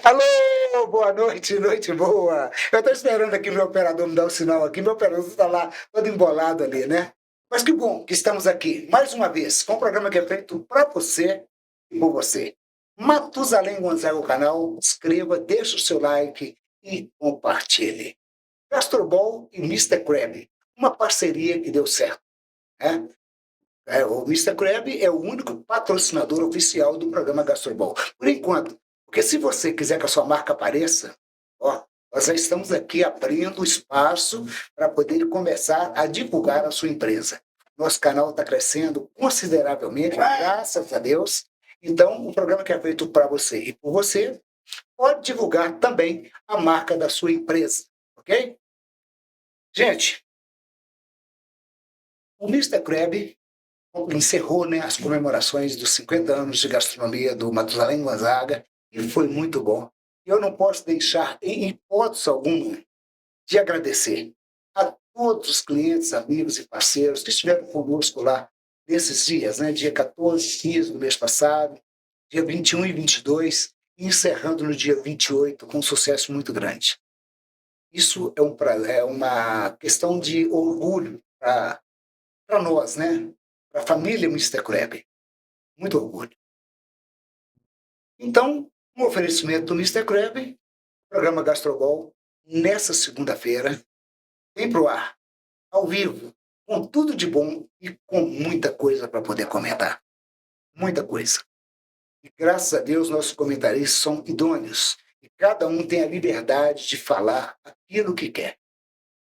Alô, boa noite, noite boa. Eu estou esperando aqui meu operador me dar o sinal aqui. Meu operador está lá todo embolado ali, né? Mas que bom que estamos aqui, mais uma vez, com um programa que é feito para você e por você. Matusalém Gonzaga, o canal, inscreva, deixe o seu like e compartilhe. Gastrobol e Mister Crab, uma parceria que deu certo, né? O Mister Crab é o único patrocinador oficial do programa Gastrobol. Por enquanto. Porque se você quiser que a sua marca apareça, ó, nós já estamos aqui abrindo espaço para poder começar a divulgar a sua empresa. Nosso canal está crescendo consideravelmente, graças a Deus. Então, o programa que é feito para você e por você pode divulgar também a marca da sua empresa, ok? Gente, o Mister Crab encerrou, né, as comemorações dos 50 anos de gastronomia do Matusalém Gonzaga e foi muito bom. Eu não posso deixar, em hipótese alguma, de agradecer a todos os clientes, amigos e parceiros que estiveram conosco lá nesses dias, né, dia 14, 15 do mês passado, dia 21 e 22, e encerrando no dia 28 com um sucesso muito grande. Isso é uma questão de orgulho para nós, né? Para a família Mister Crab. Muito orgulho. Então, um oferecimento do Mister Crab, programa Gastrobol, nessa segunda-feira, vem pro ar, ao vivo, com tudo de bom e com muita coisa para poder comentar. Muita coisa. E graças a Deus, nossos comentaristas são idôneos. E cada um tem a liberdade de falar aquilo que quer.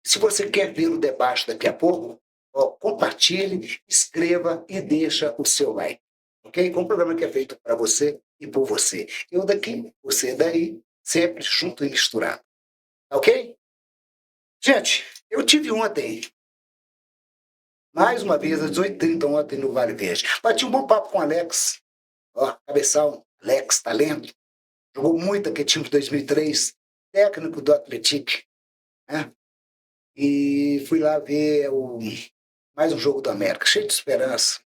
Se você quer ver o debate daqui a pouco, ó, compartilhe, escreva e deixa o seu like. Ok? Com um programa que é feito para você e por você. Eu daqui, você daí, sempre junto e misturado. Ok? Gente, eu tive ontem, mais uma vez, às 18h30 ontem no Vale Verde. Bati um bom papo com o Alex, ó, cabeção, Alex, talento. Jogou muito aquele time de 2003, técnico do Atlético, né? E fui lá ver mais um jogo do América, cheio de esperança,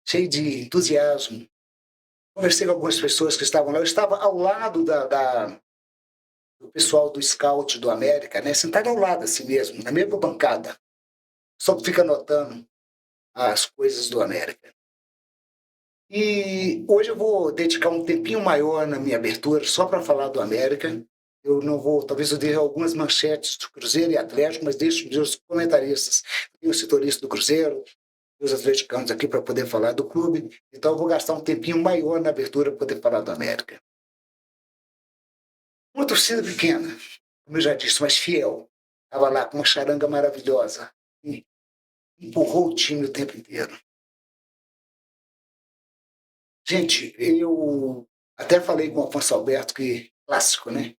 cheio de entusiasmo. Conversei com algumas pessoas que estavam lá. Eu estava ao lado do pessoal do Scout do América, né? Sentado ao lado assim mesmo, na mesma bancada. Só que fica anotando as coisas do América. E hoje eu vou dedicar um tempinho maior na minha abertura só para falar do América. Eu não vou, talvez eu dê algumas manchetes do Cruzeiro e Atlético, mas deixo os comentaristas e o setorista do Cruzeiro, os atleticanos aqui para poder falar do clube. Então eu vou gastar um tempinho maior na abertura para poder falar do América. Uma torcida pequena, como eu já disse, mas fiel. Estava lá com uma charanga maravilhosa e empurrou o time o tempo inteiro. Gente, eu até falei com o Afonso Alberto que clássico, né?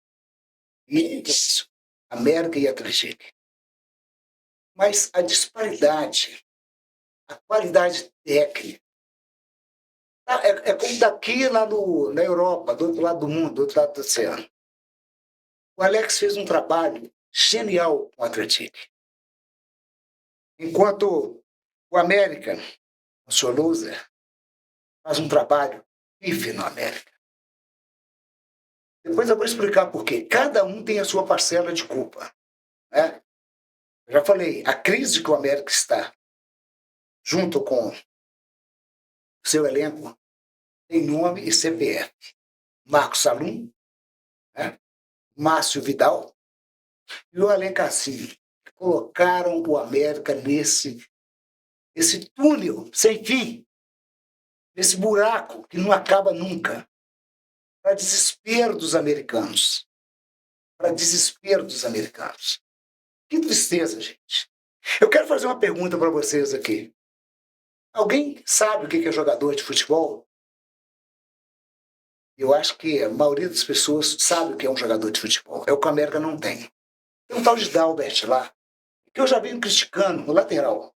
Isso, América e Atlético. Mas a disparidade, a qualidade técnica, é como daqui lá na Europa, do outro lado do mundo, do outro lado do oceano. O Alex fez um trabalho genial com o Atlético. Enquanto o América, o senhor Loser, faz um trabalho pífio no América. Depois eu vou explicar por quê. Cada um tem a sua parcela de culpa, né? Eu já falei, a crise que o América está, junto com o seu elenco, tem nome e CPF. Marcos Salum, né? Márcio Vidal e o Alencassim. Colocaram o América nesse túnel sem fim, nesse buraco que não acaba nunca, para desespero dos americanos. Para desespero dos americanos. Que tristeza, gente. Eu quero fazer uma pergunta para vocês aqui. Alguém sabe o que é jogador de futebol? Eu acho que a maioria das pessoas sabe o que é um jogador de futebol. É o que a América não tem. Tem um tal de Dalbert lá, que eu já venho criticando no lateral.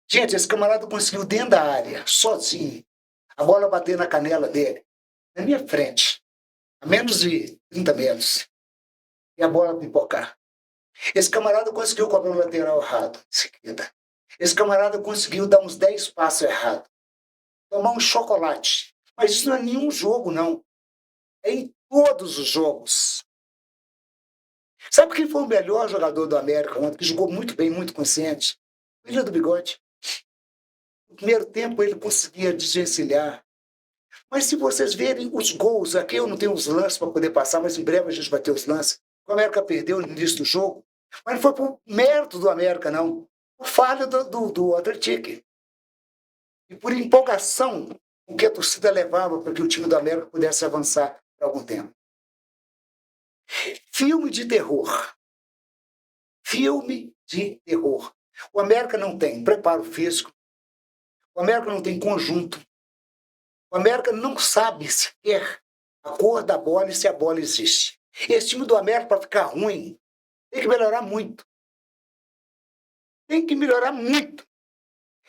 Gente, esse camarada conseguiu dentro da área, sozinho, a bola bater na canela dele, na minha frente, a menos de 30 metros, e a bola pipocar. Esse camarada conseguiu cobrar o lateral errado, em seguida. Esse camarada conseguiu dar uns 10 passos errados, tomar um chocolate. Mas isso não é nenhum jogo, não. em todos os jogos. Sabe quem foi o melhor jogador do América ontem, que jogou muito bem, muito consciente? O Willian do Bigode. No primeiro tempo ele conseguia desvencilhar. Mas se vocês verem os gols, aqui eu não tenho os lances para poder passar, mas em breve a gente vai ter os lances. O América perdeu no início do jogo, mas não foi por mérito do América, não. Por falha do Atlético. E por empolgação com que a torcida levava para que o time do América pudesse avançar por algum tempo. Filme de terror. Filme de terror. O América não tem preparo físico. O América não tem conjunto. O América não sabe sequer a cor da bola e se a bola existe. Esse time do América, para ficar ruim, tem que melhorar muito. Tem que melhorar muito.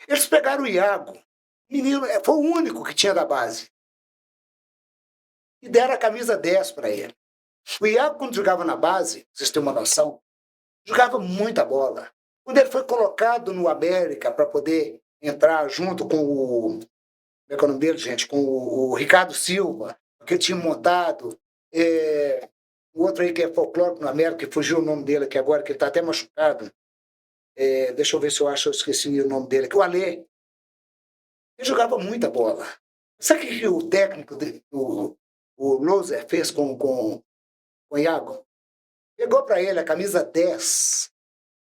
Eles pegaram o Iago. Menino, foi o único que tinha da base. E deram a camisa 10 para ele. O Iago, quando jogava na base, vocês têm uma noção, jogava muita bola. Quando ele foi colocado no América para poder entrar junto com o... Como é que é o nome dele, gente? Com o Ricardo Silva, aquele time montado. O outro aí que é folclórico no América, que fugiu o nome dele aqui agora, que ele está até machucado. Deixa eu ver se eu acho, eu esqueci o nome dele aqui. O Alê. Ele jogava muita bola. Sabe o que o técnico, o Loser, fez com o Iago? Pegou para ele a camisa 10,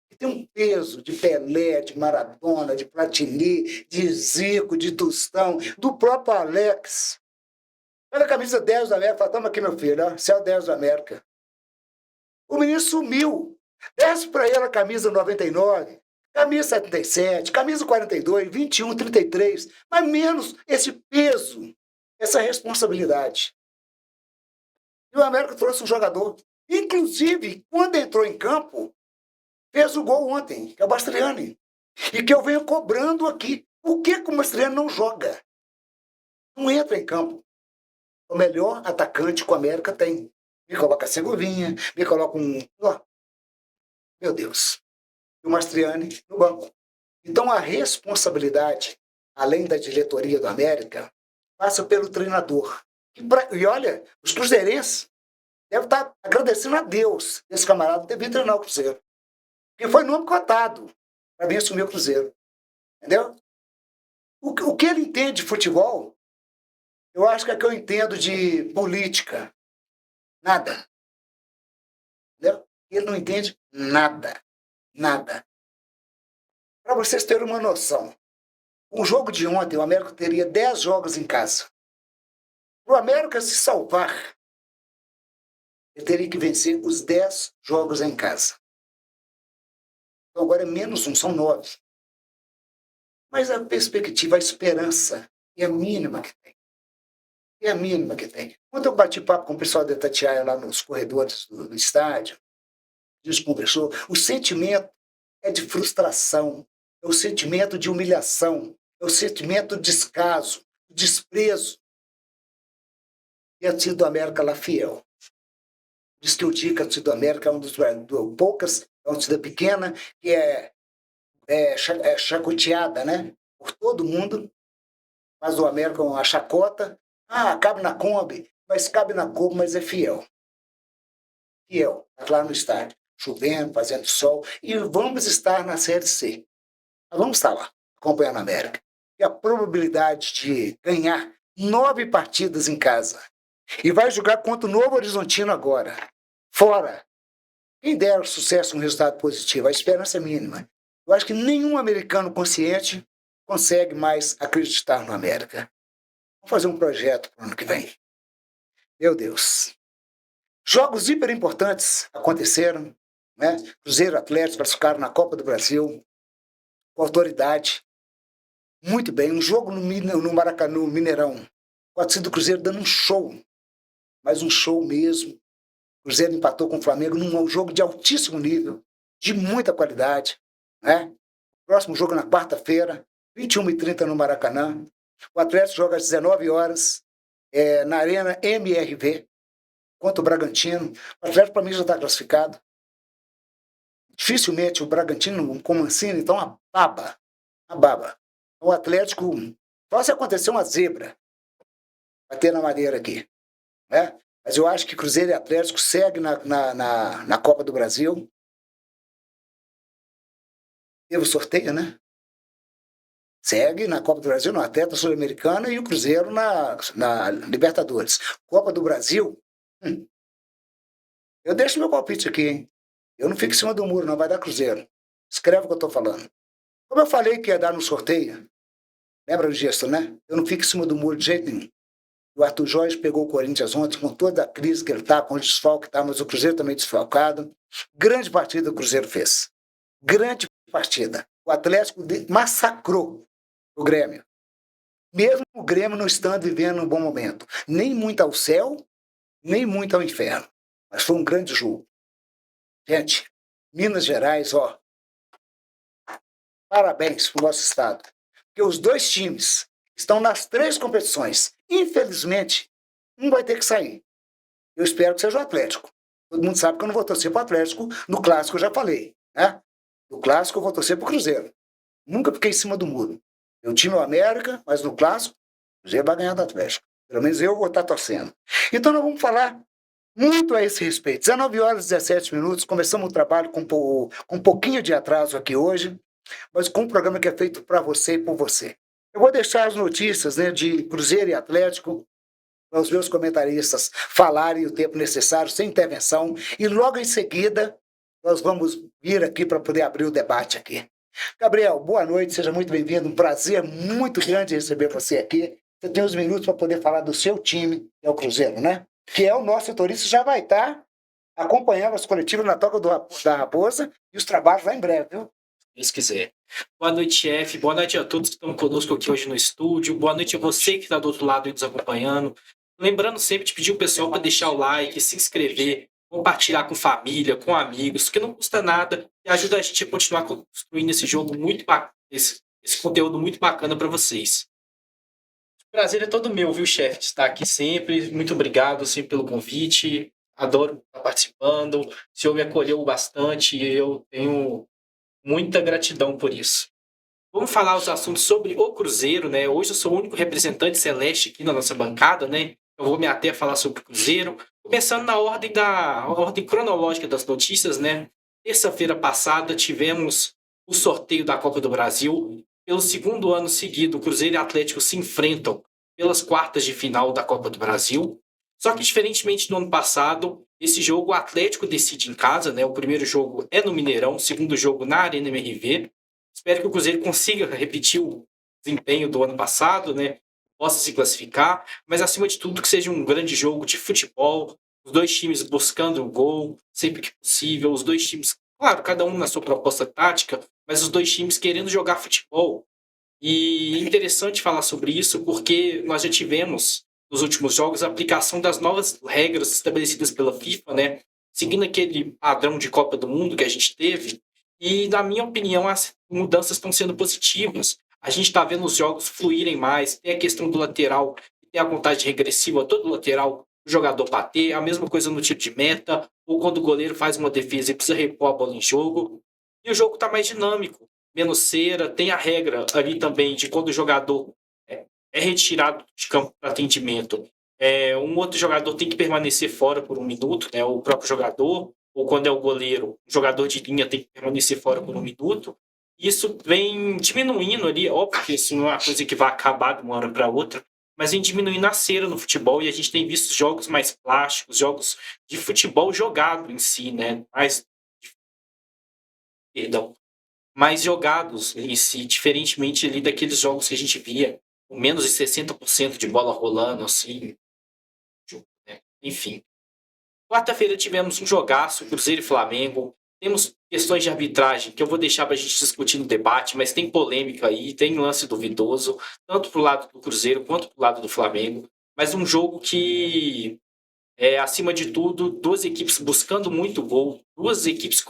que tem um peso de Pelé, de Maradona, de Platini, de Zico, de Tostão, do próprio Alex. Pega a camisa 10 do América e fala, toma aqui, meu filho, ó, você é o 10 do América. O menino sumiu. Desce para ele a camisa 99, camisa 77, camisa 42, 21, 33, mas menos esse peso, essa responsabilidade. E o América trouxe um jogador. Inclusive, quando entrou em campo, fez o gol ontem, que é o Bastriani. E que eu venho cobrando aqui. Por que o Bastriani não joga? Não entra em campo. O melhor atacante que o América tem. Me coloca a Segovinha, me coloca um... Oh, meu Deus. E o Mastriani no banco. Então a responsabilidade, além da diretoria do América, passa pelo treinador. E olha, os cruzeirenses devem estar agradecendo a Deus esse camarada ter vindo treinar o Cruzeiro. Porque foi nome cotado para vir assumir o Cruzeiro. Entendeu? O que ele entende de futebol, eu acho que é que eu entendo de política. Nada. Entendeu? Ele não entende nada. Nada. Para vocês terem uma noção, o jogo de ontem, o América teria 10 jogos em casa. Para o América se salvar, ele teria que vencer os 10 jogos em casa. Então agora é menos um, são 9. Mas a perspectiva, a esperança é a mínima que tem. É a mínima que tem. Quando eu bati papo com o pessoal da Itatiaia lá nos corredores do estádio, a gente conversou, o sentimento é de frustração, é o sentimento de humilhação, é o sentimento de descaso, desprezo. E a torcida do América lá fiel. Diz que eu digo que a torcida do América é uma das poucas, é uma torcida pequena, que é chacoteada, né? Por todo mundo, mas o América é uma chacota. Cabe na Kombi, mas cabe na Kombi, mas é fiel. Fiel, lá no estádio, chovendo, fazendo sol, e vamos estar na Série C. Nós vamos estar lá, acompanhando a América. E a probabilidade de ganhar 9 partidas em casa. E vai jogar contra o Novo Horizontino agora. Fora. Quem der sucesso, um resultado positivo, a esperança é mínima. Eu acho que nenhum americano consciente consegue mais acreditar no América. Vamos fazer um projeto para o ano que vem. Meu Deus. Jogos hiper importantes aconteceram, né? Cruzeiro, Atlético classificaram na Copa do Brasil, com autoridade. Muito bem. Um jogo no Maracanã, no Mineirão. Com a torcida do Cruzeiro dando um show. Mas um show mesmo. O Cruzeiro empatou com o Flamengo num jogo de altíssimo nível, de muita qualidade, né? Próximo jogo na quarta-feira, 21h30 no Maracanã. O Atlético joga às 19 horas na Arena MRV contra o Bragantino. O Atlético, para mim, já está classificado. Dificilmente o Bragantino, com o Mancini, então uma baba. Uma baba. O Atlético, só se acontecer uma zebra, bater na madeira aqui, né? Mas eu acho que Cruzeiro e Atlético segue na Copa do Brasil. Teve o sorteio, né? Segue na Copa do Brasil, no Atleta Sul-Americana e o Cruzeiro na Libertadores. Copa do Brasil, eu deixo meu palpite aqui, hein? Eu não fico em cima do muro, não, vai dar Cruzeiro. Escreve o que eu estou falando. Como eu falei que ia dar no sorteio, lembra disso, né? Eu não fico em cima do muro de jeito nenhum. O Arthur Jorge pegou o Corinthians ontem com toda a crise que ele está, com o desfalque que está, mas o Cruzeiro também desfalcado. Grande partida o Cruzeiro fez. Grande partida. O Atlético massacrou o Grêmio. Mesmo o Grêmio não estando vivendo um bom momento. Nem muito ao céu, nem muito ao inferno. Mas foi um grande jogo. Gente, Minas Gerais, ó, parabéns para o nosso estado. Porque os dois times estão nas 3 competições. Infelizmente, um vai ter que sair. Eu espero que seja o Atlético. Todo mundo sabe que eu não vou torcer para o Atlético. No Clássico eu já falei, né? No Clássico eu vou torcer para o Cruzeiro. Nunca fiquei em cima do muro. Meu time é o América, mas no Clássico, o Cruzeiro vai ganhar do Atlético. Pelo menos eu vou estar torcendo. Então nós vamos falar muito a esse respeito. 19 horas e 17 minutos, começamos o trabalho com um pouquinho de atraso aqui hoje, mas com um programa que é feito para você e por você. Eu vou deixar as notícias, né, de Cruzeiro e Atlético para os meus comentaristas falarem o tempo necessário, sem intervenção, e logo em seguida nós vamos vir aqui para poder abrir o debate aqui. Gabriel, boa noite, seja muito bem-vindo, um prazer muito grande receber você aqui. Você tem uns minutos para poder falar do seu time, que é o Cruzeiro, né? Que é o nosso setorista, já vai estar acompanhando as coletivas na Toca da Raposa e os trabalhos lá em breve, viu? Deus quiser. Boa noite, chefe. Boa noite a todos que estão conosco aqui hoje no estúdio. Boa noite a você que está do outro lado aí nos acompanhando. Lembrando sempre de pedir o pessoal para deixar o like, se inscrever, compartilhar com família, com amigos, que não custa nada e ajuda a gente a continuar construindo esse jogo muito bacana, esse conteúdo muito bacana para vocês. O prazer é todo meu, viu, chefe, de estar aqui sempre. Muito obrigado sempre pelo convite. Adoro estar participando. O senhor me acolheu bastante e eu tenho muita gratidão por isso. Vamos falar os assuntos sobre o Cruzeiro, né? Hoje eu sou o único representante celeste aqui na nossa bancada, né? Eu vou me ater a falar sobre o Cruzeiro. Começando na ordem cronológica das notícias, né? Terça-feira passada tivemos o sorteio da Copa do Brasil. Pelo segundo ano seguido, o Cruzeiro e o Atlético se enfrentam pelas quartas de final da Copa do Brasil. Só que, diferentemente do ano passado, esse jogo o Atlético decide em casa, né? O primeiro jogo é no Mineirão, o segundo jogo na Arena MRV. Espero que o Cruzeiro consiga repetir o desempenho do ano passado, né? Possa se classificar, mas acima de tudo que seja um grande jogo de futebol, os dois times buscando o gol sempre que possível, os dois times, claro, cada um na sua proposta tática, mas os dois times querendo jogar futebol. E é interessante falar sobre isso porque nós já tivemos nos últimos jogos a aplicação das novas regras estabelecidas pela FIFA, né? Seguindo aquele padrão de Copa do Mundo que a gente teve. E, na minha opinião, as mudanças estão sendo positivas. A gente está vendo os jogos fluírem mais. Tem a questão do lateral, tem a contagem regressiva, todo lateral, o jogador bater. A mesma coisa no tiro de meta, ou quando o goleiro faz uma defesa e precisa repor a bola em jogo. E o jogo está mais dinâmico, menos cera. Tem a regra ali também de quando o jogador é retirado de campo para atendimento. Um outro jogador tem que permanecer fora por 1 minuto, né? O próprio jogador, ou quando é o goleiro, o jogador de linha tem que permanecer fora por 1 minuto. Isso vem diminuindo ali, óbvio que isso não é uma coisa que vai acabar de uma hora para outra, mas vem diminuindo a cera no futebol e a gente tem visto jogos mais plásticos, jogos de futebol jogado em si, né? Mais jogados em si, diferentemente ali daqueles jogos que a gente via com menos de 60% de bola rolando, assim. Né? Enfim. Quarta-feira tivemos um jogaço, Cruzeiro e Flamengo. Temos questões de arbitragem que eu vou deixar para a gente discutir no debate, mas tem polêmica aí, tem lance duvidoso, tanto pro lado do Cruzeiro quanto pro lado do Flamengo. Mas um jogo que, acima de tudo, duas equipes buscando muito gol, duas equipes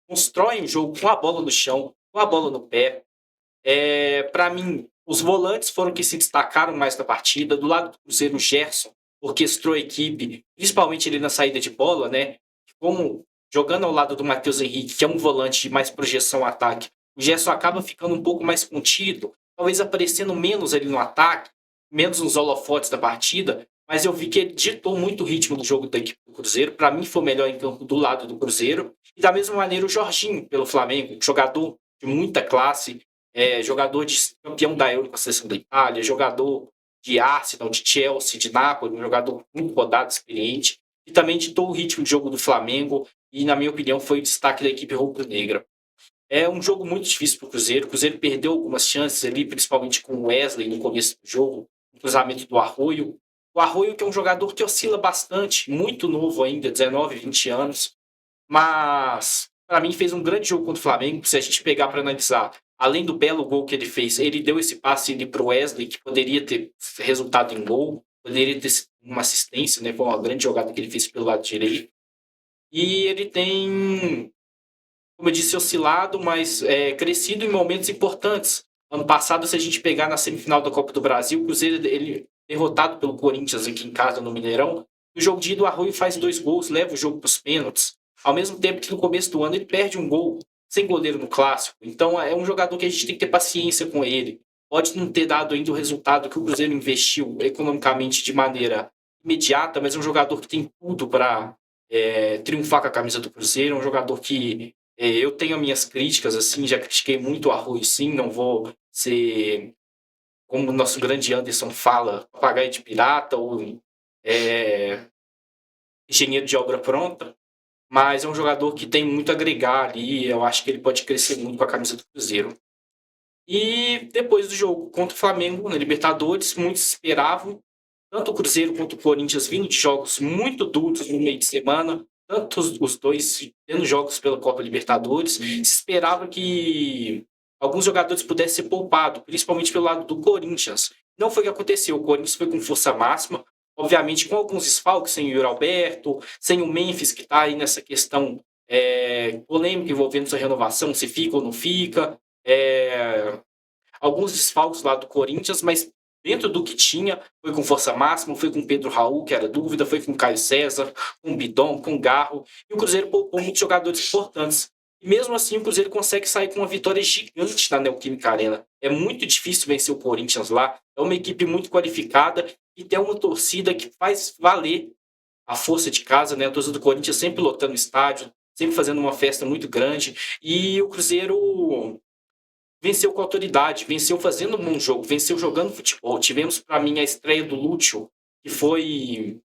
constroem o jogo com a bola no chão, com a bola no pé. Para mim, os volantes foram que se destacaram mais na partida. Do lado do Cruzeiro, o Gerson orquestrou a equipe, principalmente ali na saída de bola, né? Como jogando ao lado do Matheus Henrique, que é um volante de mais projeção ao ataque, o Gerson acaba ficando um pouco mais contido, talvez aparecendo menos ali no ataque, menos nos holofotes da partida, mas eu vi que ele ditou muito o ritmo do jogo da equipe do Cruzeiro. Para mim, foi o melhor em campo do lado do Cruzeiro. E da mesma maneira, o Jorginho, pelo Flamengo, jogador de muita classe, jogador de campeão da Euro com a seleção da Itália, jogador de Arsenal, de Chelsea, de Napoli, um jogador muito rodado, experiente, e também ditou o ritmo de jogo do Flamengo, e, na minha opinião, foi o destaque da equipe rubro-negra. É um jogo muito difícil para o Cruzeiro. O Cruzeiro perdeu algumas chances ali, principalmente com o Wesley no começo do jogo, no cruzamento do Arroio. O Arroio, que é um jogador que oscila bastante, muito novo ainda, 19, 20 anos, mas para mim fez um grande jogo contra o Flamengo. Se a gente pegar para analisar, além do belo gol que ele fez, ele deu esse passe para o Wesley, que poderia ter resultado em gol, poderia ter sido uma assistência, né? Foi uma grande jogada que ele fez pelo lado direito. E ele tem, como eu disse, oscilado, mas crescido em momentos importantes. Ano passado, se a gente pegar na semifinal da Copa do Brasil, o Cruzeiro, ele derrotado pelo Corinthians aqui em casa, no Mineirão, no jogo de ida o Arroio faz 2 gols, leva o jogo para os pênaltis, ao mesmo tempo que no começo do ano ele perde um gol sem goleiro no Clássico. Então é um jogador que a gente tem que ter paciência com ele. Pode não ter dado ainda o resultado que o Cruzeiro investiu economicamente de maneira imediata, mas é um jogador que tem tudo para triunfar com a camisa do Cruzeiro, é um jogador que eu tenho minhas críticas, assim, já critiquei muito o Arroio, sim, não vou ser, como o nosso grande Anderson fala, papagaio de pirata ou engenheiro de obra pronta, mas é um jogador que tem muito a agregar ali, eu acho que ele pode crescer muito com a camisa do Cruzeiro. E depois do jogo contra o Flamengo na Libertadores, muitos esperavam, tanto o Cruzeiro quanto o Corinthians vindo de jogos muito duros no meio de semana, tanto os dois tendo jogos pela Copa Libertadores, se esperava que alguns jogadores pudessem ser poupados, principalmente pelo lado do Corinthians. Não foi o que aconteceu, o Corinthians foi com força máxima, obviamente com alguns desfalques, sem o Yuri Alberto, sem o Memphis, que está aí nessa questão polêmica envolvendo sua renovação, se fica ou não fica, alguns desfalques lá do Corinthians, mas dentro do que tinha, foi com força máxima, foi com Pedro Raul, que era dúvida, foi com Caio César, com Bidon, com Garro, e o Cruzeiro poupou muitos jogadores importantes. E mesmo assim o Cruzeiro consegue sair com uma vitória gigante na Neoquímica Arena. É muito difícil vencer o Corinthians lá, é uma equipe muito qualificada e tem uma torcida que faz valer a força de casa, né? A torcida do Corinthians sempre lotando o estádio, sempre fazendo uma festa muito grande, e o Cruzeiro venceu com autoridade, venceu fazendo um bom jogo, venceu jogando futebol. Tivemos, para mim, a estreia do Lúcio, que foi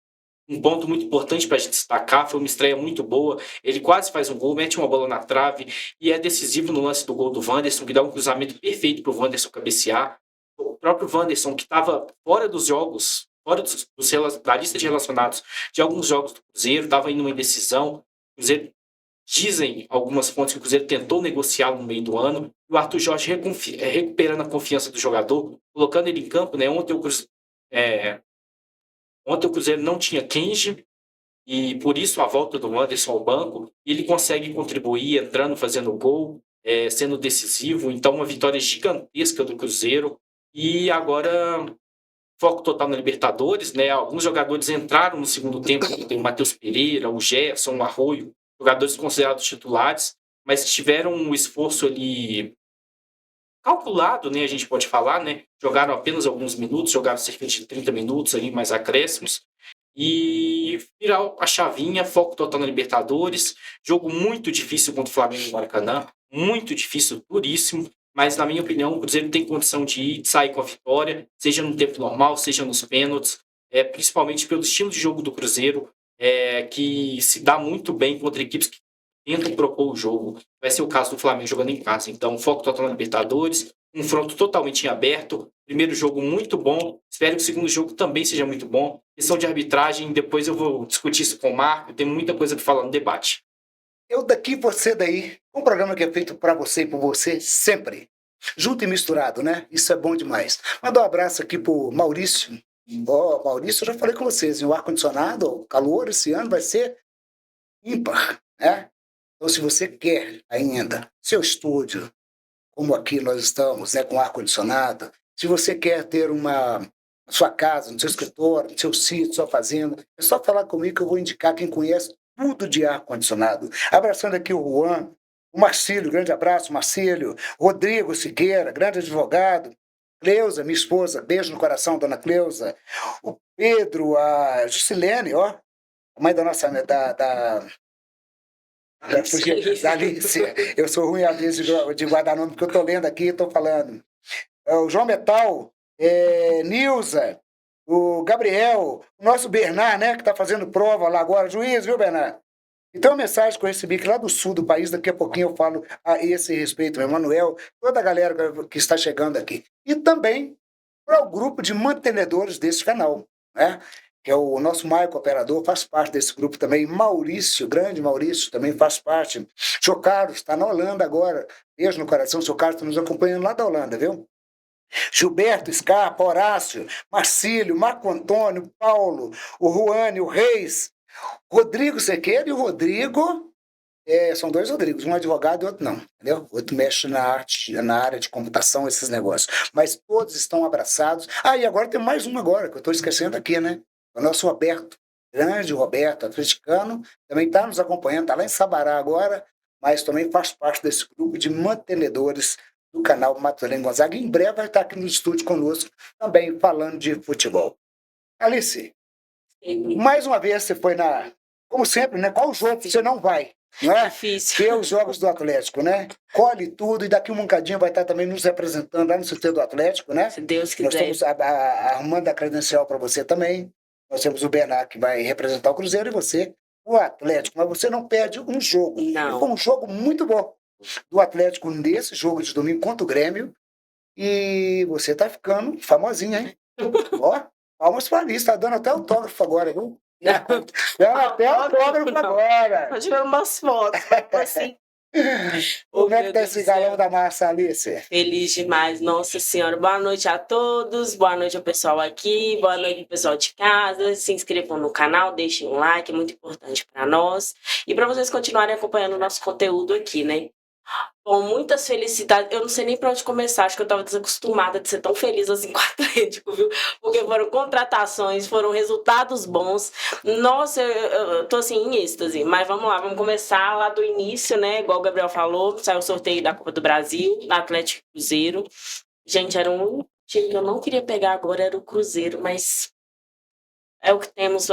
um ponto muito importante para a gente destacar. Foi uma estreia muito boa. Ele quase faz um gol, mete uma bola na trave e é decisivo no lance do gol do Wanderson, que dá um cruzamento perfeito para o Wanderson cabecear. O próprio Wanderson, que estava fora dos jogos, fora da lista de relacionados de alguns jogos do Cruzeiro, estava indo uma indecisão. O Cruzeiro, dizem algumas fontes que o Cruzeiro tentou negociá-lo no meio do ano, e o Arthur Jorge recuperando a confiança do jogador, colocando ele em campo, né? Ontem o Cruzeiro não tinha Kenji, e por isso a volta do Wanderson ao banco, e ele consegue contribuir, entrando, fazendo gol, sendo decisivo. Então, uma vitória gigantesca do Cruzeiro. E agora, foco total na Libertadores, né? Alguns jogadores entraram no segundo tempo, tem o Matheus Pereira, o Gerson, o Arroio, jogadores considerados titulares, mas tiveram um esforço ali calculado, né, a gente pode falar, né? Jogaram apenas alguns minutos, jogaram cerca de 30 minutos ali, mais acréscimos, e virar a chavinha, foco total na Libertadores. Jogo muito difícil contra o Flamengo no Maracanã, muito difícil, duríssimo, mas na minha opinião o Cruzeiro tem condição de sair com a vitória, seja no tempo normal, seja nos pênaltis, principalmente pelo estilo de jogo do Cruzeiro, que se dá muito bem contra equipes que tentam propor o jogo. Vai ser o caso do Flamengo jogando em casa. Então, foco total na Libertadores, confronto totalmente em aberto, primeiro jogo muito bom, espero que o segundo jogo também seja muito bom. Questão de arbitragem, depois eu vou discutir isso com o Marco, tem muita coisa para falar no debate. Eu daqui, você daí. Um programa que é feito para você e por você sempre. Junto e misturado, né? Isso é bom demais. Manda um abraço aqui pro Maurício. Maurício, eu já falei com vocês, o ar-condicionado, o calor esse ano vai ser ímpar, né? Então, se você quer ainda seu estúdio, como aqui nós estamos, né, com ar-condicionado, se você quer ter uma sua casa, no seu escritório, no seu sítio, sua fazenda, é só falar comigo que eu vou indicar quem conhece tudo de ar-condicionado. Abraçando aqui o Juan, o Marcílio, grande abraço, Marcílio, Rodrigo Siqueira, grande advogado, Cleusa, minha esposa, beijo no coração, dona Cleusa. O Pedro, a Juscelene, ó, a mãe da nossa, da Alice. Eu sou ruim às vezes de guardar nome, porque eu tô lendo aqui e tô falando. O João Metal, Nilza, o Gabriel, o nosso Bernard, né, que tá fazendo prova lá agora. Juiz, viu, Bernard? Então, a mensagem que eu recebi aqui lá do sul do país, daqui a pouquinho eu falo a esse respeito, Emanuel, toda a galera que está chegando aqui. E também para o grupo de mantenedores desse canal, né? Que é o nosso Maico Operador, faz parte desse grupo também. Maurício, grande Maurício, também faz parte. Seu Carlos está na Holanda agora. Beijo no coração, seu Carlos está nos acompanhando lá da Holanda, viu? Gilberto, Scarpa, Horácio, Marcílio, Marco Antônio, Paulo, o Juane, o Reis, Rodrigo Sequeira e o Rodrigo, são dois Rodrigos, um advogado e outro não, entendeu? O outro mexe na área de computação, esses negócios. Mas todos estão abraçados. E agora tem mais um agora, que eu estou esquecendo aqui, né? O nosso Roberto, grande Roberto, atleticano, também está nos acompanhando, está lá em Sabará agora, mas também faz parte desse grupo de mantenedores do canal Matusalém Gonzaga. Em breve vai estar aqui no estúdio conosco, também falando de futebol. Alice, mais uma vez você foi como sempre, né? Qual jogo você não vai? Não é? Difícil. Ver os jogos do Atlético, né? Colhe tudo e daqui um bocadinho vai estar também nos representando lá no CT do Atlético, né? Se Deus quiser. Nós estamos arrumando a credencial para você também. Nós temos o Bernard que vai representar o Cruzeiro e você, o Atlético. Mas você não perde um jogo. Não. Foi um jogo muito bom do Atlético nesse jogo de domingo contra o Grêmio. E você tá ficando famosinha, hein? Ó, palmas para ali, tá dando até autógrafo agora, viu? Dando até autógrafo agora. Pode ver umas fotos, assim. Como é que tá esse galão da massa, Alice? Feliz demais, nossa senhora. Boa noite a todos, boa noite ao pessoal aqui, boa noite ao pessoal de casa. Se inscrevam no canal, deixem um like, é muito importante para nós. E para vocês continuarem acompanhando o nosso conteúdo aqui, né? Com muitas felicidades, eu não sei nem para onde começar, acho que eu estava desacostumada de ser tão feliz assim com o Atlético, viu? Porque foram contratações, foram resultados bons. Nossa, eu tô assim em êxtase, mas vamos lá, vamos começar lá do início, né? Igual o Gabriel falou, saiu o sorteio da Copa do Brasil, na Atlético e Cruzeiro. Gente, era um time que eu não queria pegar agora, era o Cruzeiro, mas é o que temos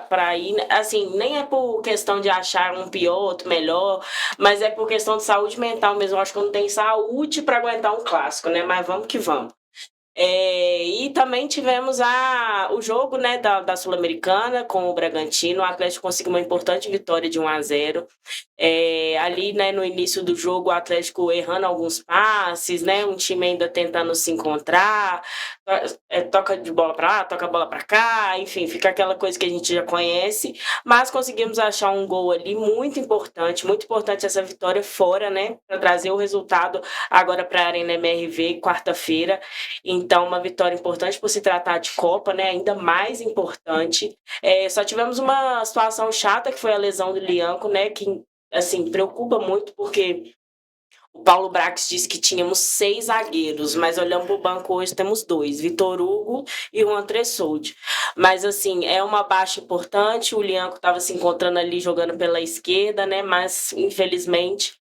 para ir. Assim, nem é por questão de achar um pior, outro melhor, mas é por questão de saúde mental mesmo. Eu acho que eu não tenho saúde para aguentar um clássico, né? Mas vamos que vamos. E também tivemos o jogo, né, da Sul-Americana com o Bragantino. O Atlético conseguiu uma importante vitória de 1-0. Ali, né, no início do jogo, o Atlético errando alguns passes, né, um time ainda tentando se encontrar, toca de bola para lá, toca a bola para cá, enfim, fica aquela coisa que a gente já conhece, mas conseguimos achar um gol ali muito importante essa vitória fora, né, para trazer o resultado agora para a Arena MRV, quarta-feira. Então, uma vitória importante por se tratar de Copa, né? Ainda mais importante. Só tivemos uma situação chata, que foi a lesão do Lianco, né? Que, assim, preocupa muito, porque o Paulo Brax disse que tínhamos 6 zagueiros, mas olhando para o banco hoje temos 2, Vitor Hugo e Juan Tressoldi. Mas, assim, é uma baixa importante, o Lianco estava se encontrando ali jogando pela esquerda, né? Mas, infelizmente,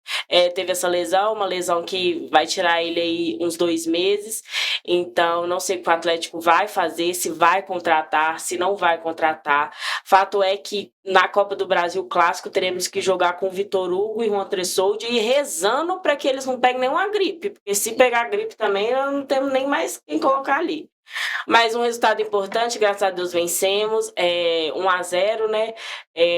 teve essa lesão, uma lesão que vai tirar ele aí uns 2 meses. Então, não sei o que o Atlético vai fazer, se vai contratar, se não vai contratar. Fato é que na Copa do Brasil Clássico teremos que jogar com Vitor Hugo e Juan Tressoldi e rezando para que eles não peguem nenhuma gripe, porque se pegar gripe também, nós não temos nem mais quem colocar ali. Mas um resultado importante, graças a Deus vencemos, 1-0, né?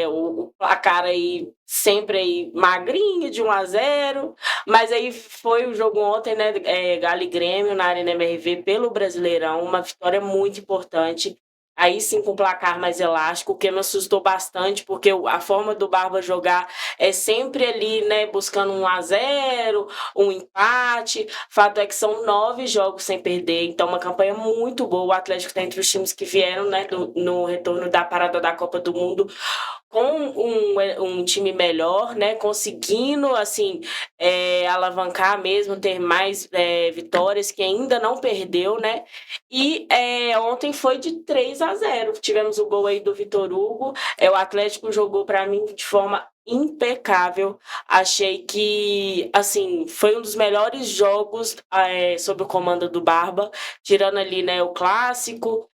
O placar aí sempre aí magrinho de 1-0, mas aí foi o jogo ontem, né? Galo e Grêmio na Arena MRV pelo Brasileirão, uma vitória muito importante. Aí sim com o placar mais elástico, o que me assustou bastante, porque a forma do Barba jogar é sempre ali, né, buscando 1-0, um empate. Fato é que são 9 jogos sem perder, então uma campanha muito boa. O Atlético está entre os times que vieram, né, no retorno da parada da Copa do Mundo com um time melhor, né? Conseguindo, assim, alavancar mesmo, ter mais vitórias, que ainda não perdeu, né? E ontem foi de 3-0. Tivemos o gol aí do Vitor Hugo. O Atlético jogou para mim de forma impecável. Achei que, assim, foi um dos melhores jogos sob o comando do Barba, tirando ali, né, o clássico.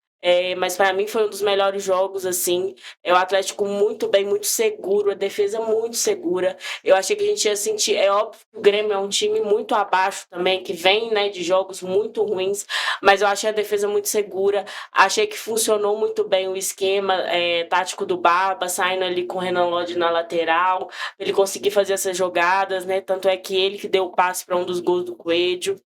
Mas para mim foi um dos melhores jogos, assim. O Atlético muito bem, muito seguro, a defesa muito segura. Eu achei que a gente ia sentir. É óbvio que o Grêmio é um time muito abaixo também, que vem, né, de jogos muito ruins, mas eu achei a defesa muito segura. Achei que funcionou muito bem o esquema tático do Barba, saindo ali com o Renan Lodge na lateral, pra ele conseguir fazer essas jogadas, né? Tanto é que ele que deu o passe para um dos gols do Coelho.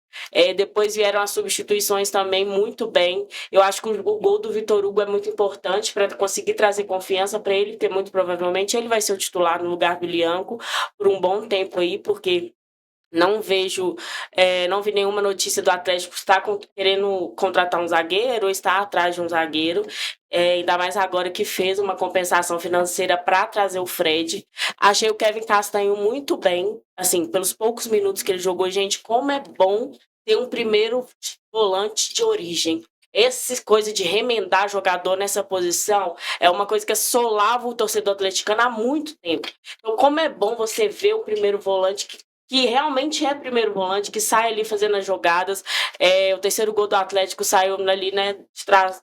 Depois vieram as substituições também muito bem. Eu acho que o gol do Vitor Hugo é muito importante para conseguir trazer confiança para ele, porque muito provavelmente ele vai ser o titular no lugar do Lianco por um bom tempo aí, porque não vi nenhuma notícia do Atlético estar querendo contratar um zagueiro ou estar atrás de um zagueiro. Ainda mais agora que fez uma compensação financeira para trazer o Fred. Achei o Kevin Castanho muito bem, assim, pelos poucos minutos que ele jogou. Gente, como é bom ter um primeiro volante de origem. Essa coisa de remendar jogador nessa posição é uma coisa que assolava o torcedor atleticano há muito tempo. Então, como é bom você ver o primeiro volante que realmente é primeiro volante, que sai ali fazendo as jogadas. O terceiro gol do Atlético saiu ali, né, de trás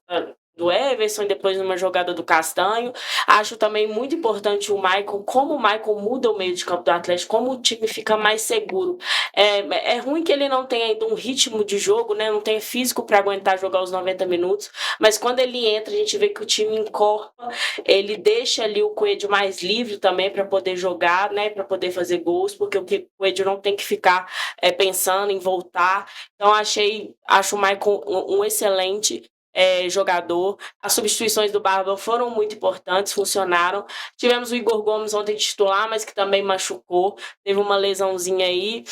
do Everson, e depois numa jogada do Castanho. Acho também muito importante o Maicon, como o Maicon muda o meio de campo do Atlético, como o time fica mais seguro. É ruim que ele não tenha ainda um ritmo de jogo, né, não tenha físico para aguentar jogar os 90 minutos, mas quando ele entra, a gente vê que o time encorpa, ele deixa ali o Coelho mais livre também para poder jogar, né, para poder fazer gols, porque o Coelho não tem que ficar pensando em voltar. Então, acho o Maicon um excelente jogador. As substituições do Barba foram muito importantes, funcionaram. Tivemos o Igor Gomes ontem titular, mas que também machucou, teve uma lesãozinha aí,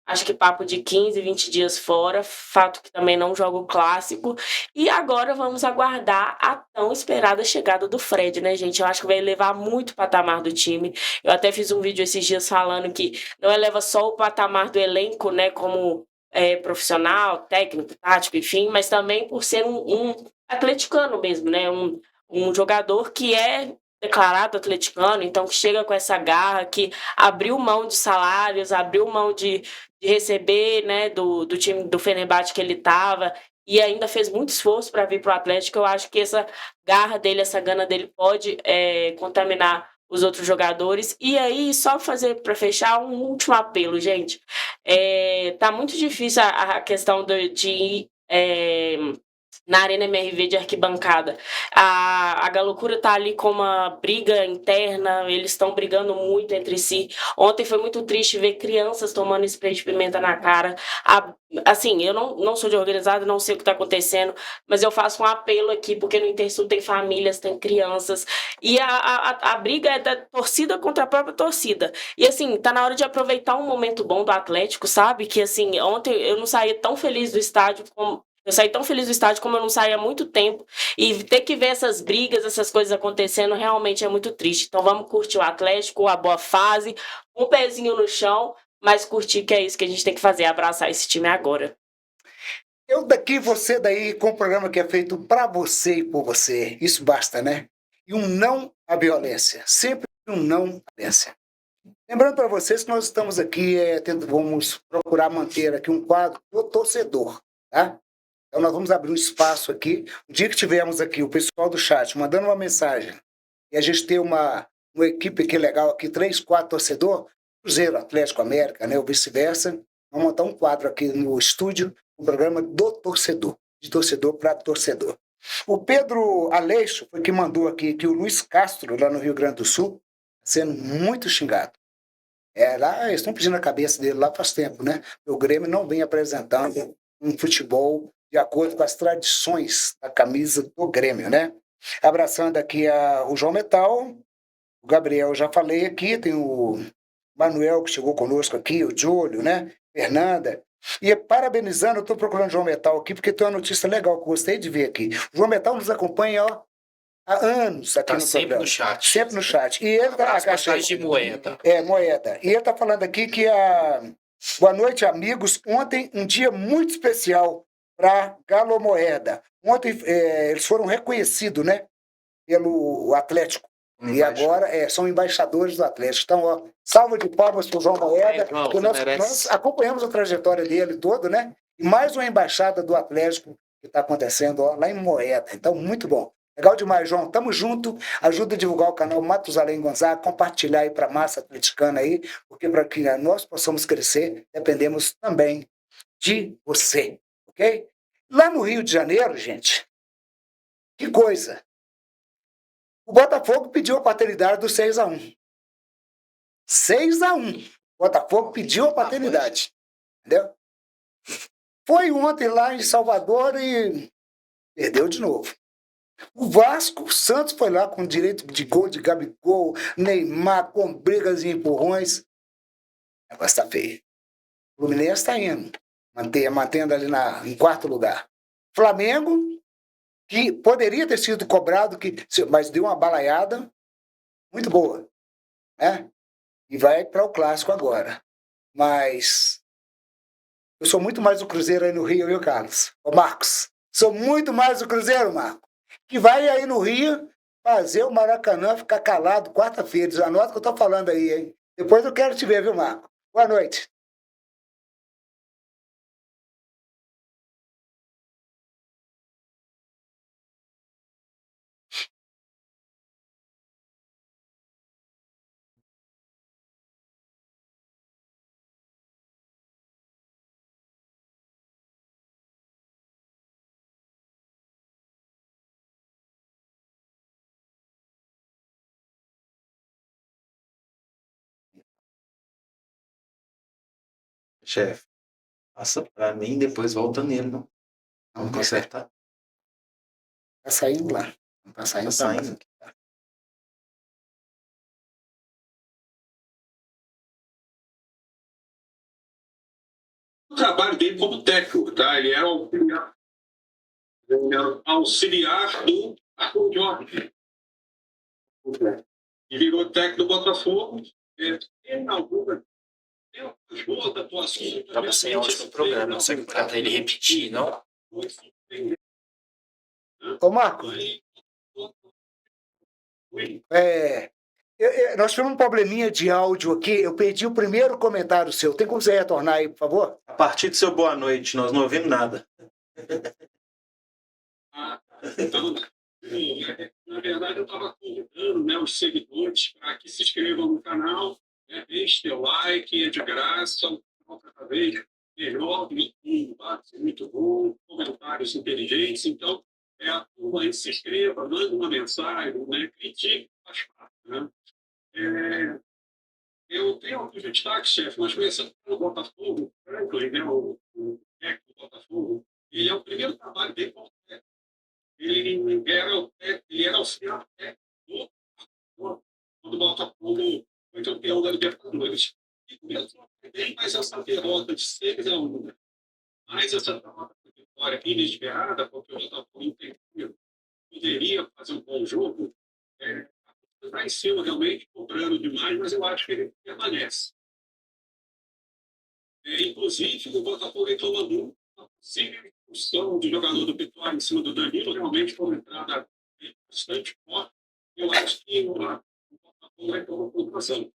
acho que papo de 15, 20 dias fora, fato que também não joga o clássico. E agora vamos aguardar a tão esperada chegada do Fred, né, gente? Eu acho que vai elevar muito o patamar do time. Eu até fiz um vídeo esses dias falando que não eleva só o patamar do elenco, né, como profissional, técnico, tático, enfim, mas também por ser um atleticano mesmo, né? Um jogador que é declarado atleticano, então que chega com essa garra, que abriu mão de salários, abriu mão de receber, né, do time do Fenerbahçe que ele estava, e ainda fez muito esforço para vir para o Atlético. Eu acho que essa garra dele, essa gana dele pode contaminar os outros jogadores. E aí, só fazer para fechar um último apelo, gente. Tá muito difícil a questão de ir na Arena MRV de arquibancada. A Galocura tá ali com uma briga interna, eles estão brigando muito entre si. Ontem foi muito triste ver crianças tomando spray de pimenta na cara. Assim, eu não sou de organizada, não sei o que tá acontecendo, mas eu faço um apelo aqui, porque no Intersul tem famílias, tem crianças, e a briga é da torcida contra a própria torcida. E assim, tá na hora de aproveitar um momento bom do Atlético, sabe? Que assim, ontem eu não saí tão feliz do estádio como eu saí tão feliz do estádio como eu não saí há muito tempo. E ter que ver essas brigas, essas coisas acontecendo, realmente é muito triste. Então vamos curtir o Atlético, a boa fase, um pezinho no chão, mas curtir, que é isso que a gente tem que fazer, abraçar esse time agora. Eu daqui, você daí, com um programa que é feito para você e por você. Isso basta, né? E um não à violência. Sempre um não à violência. Lembrando para vocês que nós estamos aqui, vamos procurar manter aqui um quadro do torcedor, tá? Então, nós vamos abrir um espaço aqui. O dia que tivermos aqui o pessoal do chat mandando uma mensagem e a gente ter uma equipe aqui legal, aqui, 3, 4 torcedor, Cruzeiro, Atlético, América, né, ou vice-versa, vamos montar um quadro aqui no estúdio, um programa do torcedor, de torcedor para torcedor. O Pedro Aleixo foi que mandou aqui que o Luiz Castro, lá no Rio Grande do Sul, está sendo muito xingado. Lá eles estão pedindo a cabeça dele lá faz tempo, né? O Grêmio não vem apresentando um futebol de acordo com as tradições da camisa do Grêmio, né? Abraçando aqui o João Metal, o Gabriel, eu já falei aqui, tem o Manuel que chegou conosco aqui, o Júlio, né? Fernanda. E parabenizando, eu estou procurando o João Metal aqui, porque tem uma notícia legal que eu gostei de ver aqui. O João Metal nos acompanha, ó, há anos aqui Tá no sempre programa. no chat. Sempre no chat. E ele tá, As vantagens de moeda. moeda. E ele está falando aqui que boa noite, amigos. Ontem, um dia muito especial para Galo Moeda. Ontem eles foram reconhecidos, né, pelo Atlético. E agora são embaixadores do Atlético. Então, ó, salva de palmas para o João Moeda. João, que nós acompanhamos a trajetória dele toda, né? E mais uma embaixada do Atlético que está acontecendo lá em Moeda. Então, muito bom. Legal demais, João. Tamo junto. Ajuda a divulgar o canal Matusalém Gonzaga, compartilhar aí para a massa atleticana aí, porque para que nós possamos crescer, dependemos também de você, ok? Lá no Rio de Janeiro, gente, que coisa. O Botafogo pediu a paternidade do 6-1. 6-1. O Botafogo pediu a paternidade. Entendeu? Foi ontem lá em Salvador e perdeu de novo. O Vasco, o Santos foi lá com direito de gol de Gabigol, Neymar, com brigas e empurrões. O negócio tá feio. O Fluminense está indo, mantendo ali em quarto lugar. Flamengo, que poderia ter sido cobrado, mas deu uma balaiada muito boa, né? E vai para o Clássico agora. Mas eu sou muito mais o Cruzeiro aí no Rio, viu, Carlos? Ô, Marcos, sou muito mais o Cruzeiro, Marcos, que vai aí no Rio fazer o Maracanã ficar calado quarta-feira. Anota o que eu tô falando aí, hein? Depois eu quero te ver, viu, Marcos? Boa noite. Chefe, passa pra mim e depois volta nele, não? Vamos consertar. Tá saindo lá. Tá saindo. Tá saindo. O trabalho dele como técnico, tá? Ele era auxiliar do Arthur Jorge. E virou técnico do Botafogo. Tem algumas boas atuações. Tava sem áudio no programa, não sei pra ele repetir, não? Ô, Marco, nós tivemos um probleminha de áudio aqui. Eu perdi o primeiro comentário seu. Tem como você retornar aí, por favor? A partir do seu boa noite, nós não ouvimos nada. Então, na verdade, eu estava convidando, né, os seguidores para que se inscrevam no canal, né, deixe seu like, é de graça, cada vez melhor, muito bom, comentários inteligentes. Então, a turma aí se inscreva, manda uma mensagem, né, critique, faz parte. Né? Eu tenho alguns destaques, chefe, mas começando pelo Botafogo, Franklin, né, o técnico do Botafogo, ele é o primeiro trabalho dele como técnico. Ele era auxiliar técnico quando o Botafogo foi campeão da Libertadores. E começou bem, mas essa derrota de 6-1, né? Mais essa derrota de vitória inesperada, porque o Botafogo entendeu, poderia fazer um bom jogo, está em cima realmente, cobrando demais, mas eu acho que ele permanece. Inclusive, o Botafogo reclama muito da possível expulsão de jogador do Vitória em cima do Danilo, realmente foi uma entrada bastante forte. Eu acho que o Botafogo vai tomar pontuação.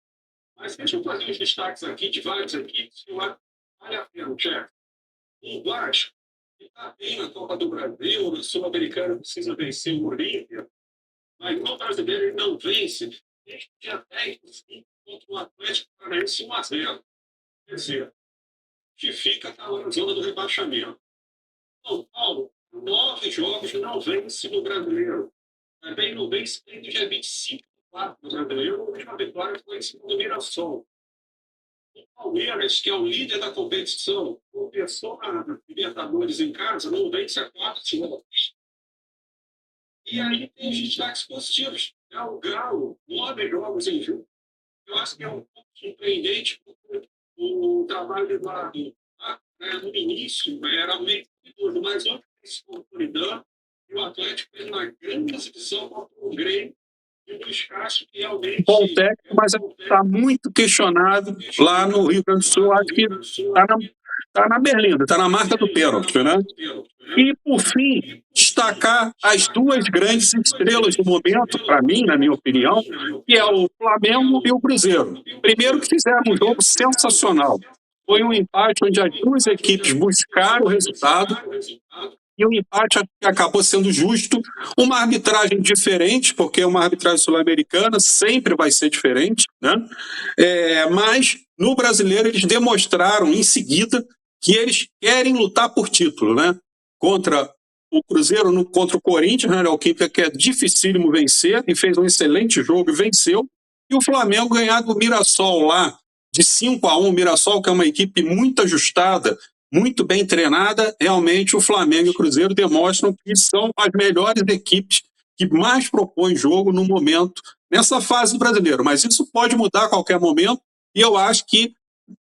Mas deixa eu fazer os destaques aqui de várias equipes que eu acho que vale a pena, chefe. O Vasco, que está bem na Copa do Brasil, na Sul-Americana, precisa vencer o Olímpia, mas no brasileiro ele não vence desde o dia 10 do 5 contra o Atlético Paranaense 1-0. Quer dizer, que fica na zona do rebaixamento. São Paulo, 9 jogos não vence no brasileiro. Também não vence desde o dia 25 do brasileiro. A última vitória foi em cima do Mirassol. O Palmeiras, que é o líder da competição, começou na Libertadores em casa, não vence a 4 jogos. E aí tem os destaques positivos. O Galo, 9 jogos em jogo. Eu acho que é um pouco surpreendente porque o trabalho do Eduardo, no início, era meio perigoso, mas hoje tem se consolidando e o Atlético fez uma grande exibição contra o Grêmio e buscasse realmente Bom técnico, mas está muito questionado lá no Rio Grande do Sul. Acho que está na berlinda, está na marca do pênalti, né? E, por fim, destacar as duas grandes estrelas do momento, para mim, na minha opinião, que é o Flamengo e o Cruzeiro. Primeiro que fizeram um jogo sensacional. Foi um empate onde as duas equipes buscaram o resultado e o empate acabou sendo justo. Uma arbitragem diferente, porque uma arbitragem sul-americana sempre vai ser diferente, né? Mas no brasileiro eles demonstraram em seguida que eles querem lutar por título, né? Contra o Cruzeiro, contra o Corinthians, né? O que é dificílimo vencer, e fez um excelente jogo e venceu. E o Flamengo ganhar do Mirassol lá, de 5-1, o Mirassol, que é uma equipe muito ajustada, muito bem treinada. Realmente o Flamengo e o Cruzeiro demonstram que são as melhores equipes que mais propõem jogo no momento, nessa fase do brasileiro. Mas isso pode mudar a qualquer momento, e eu acho que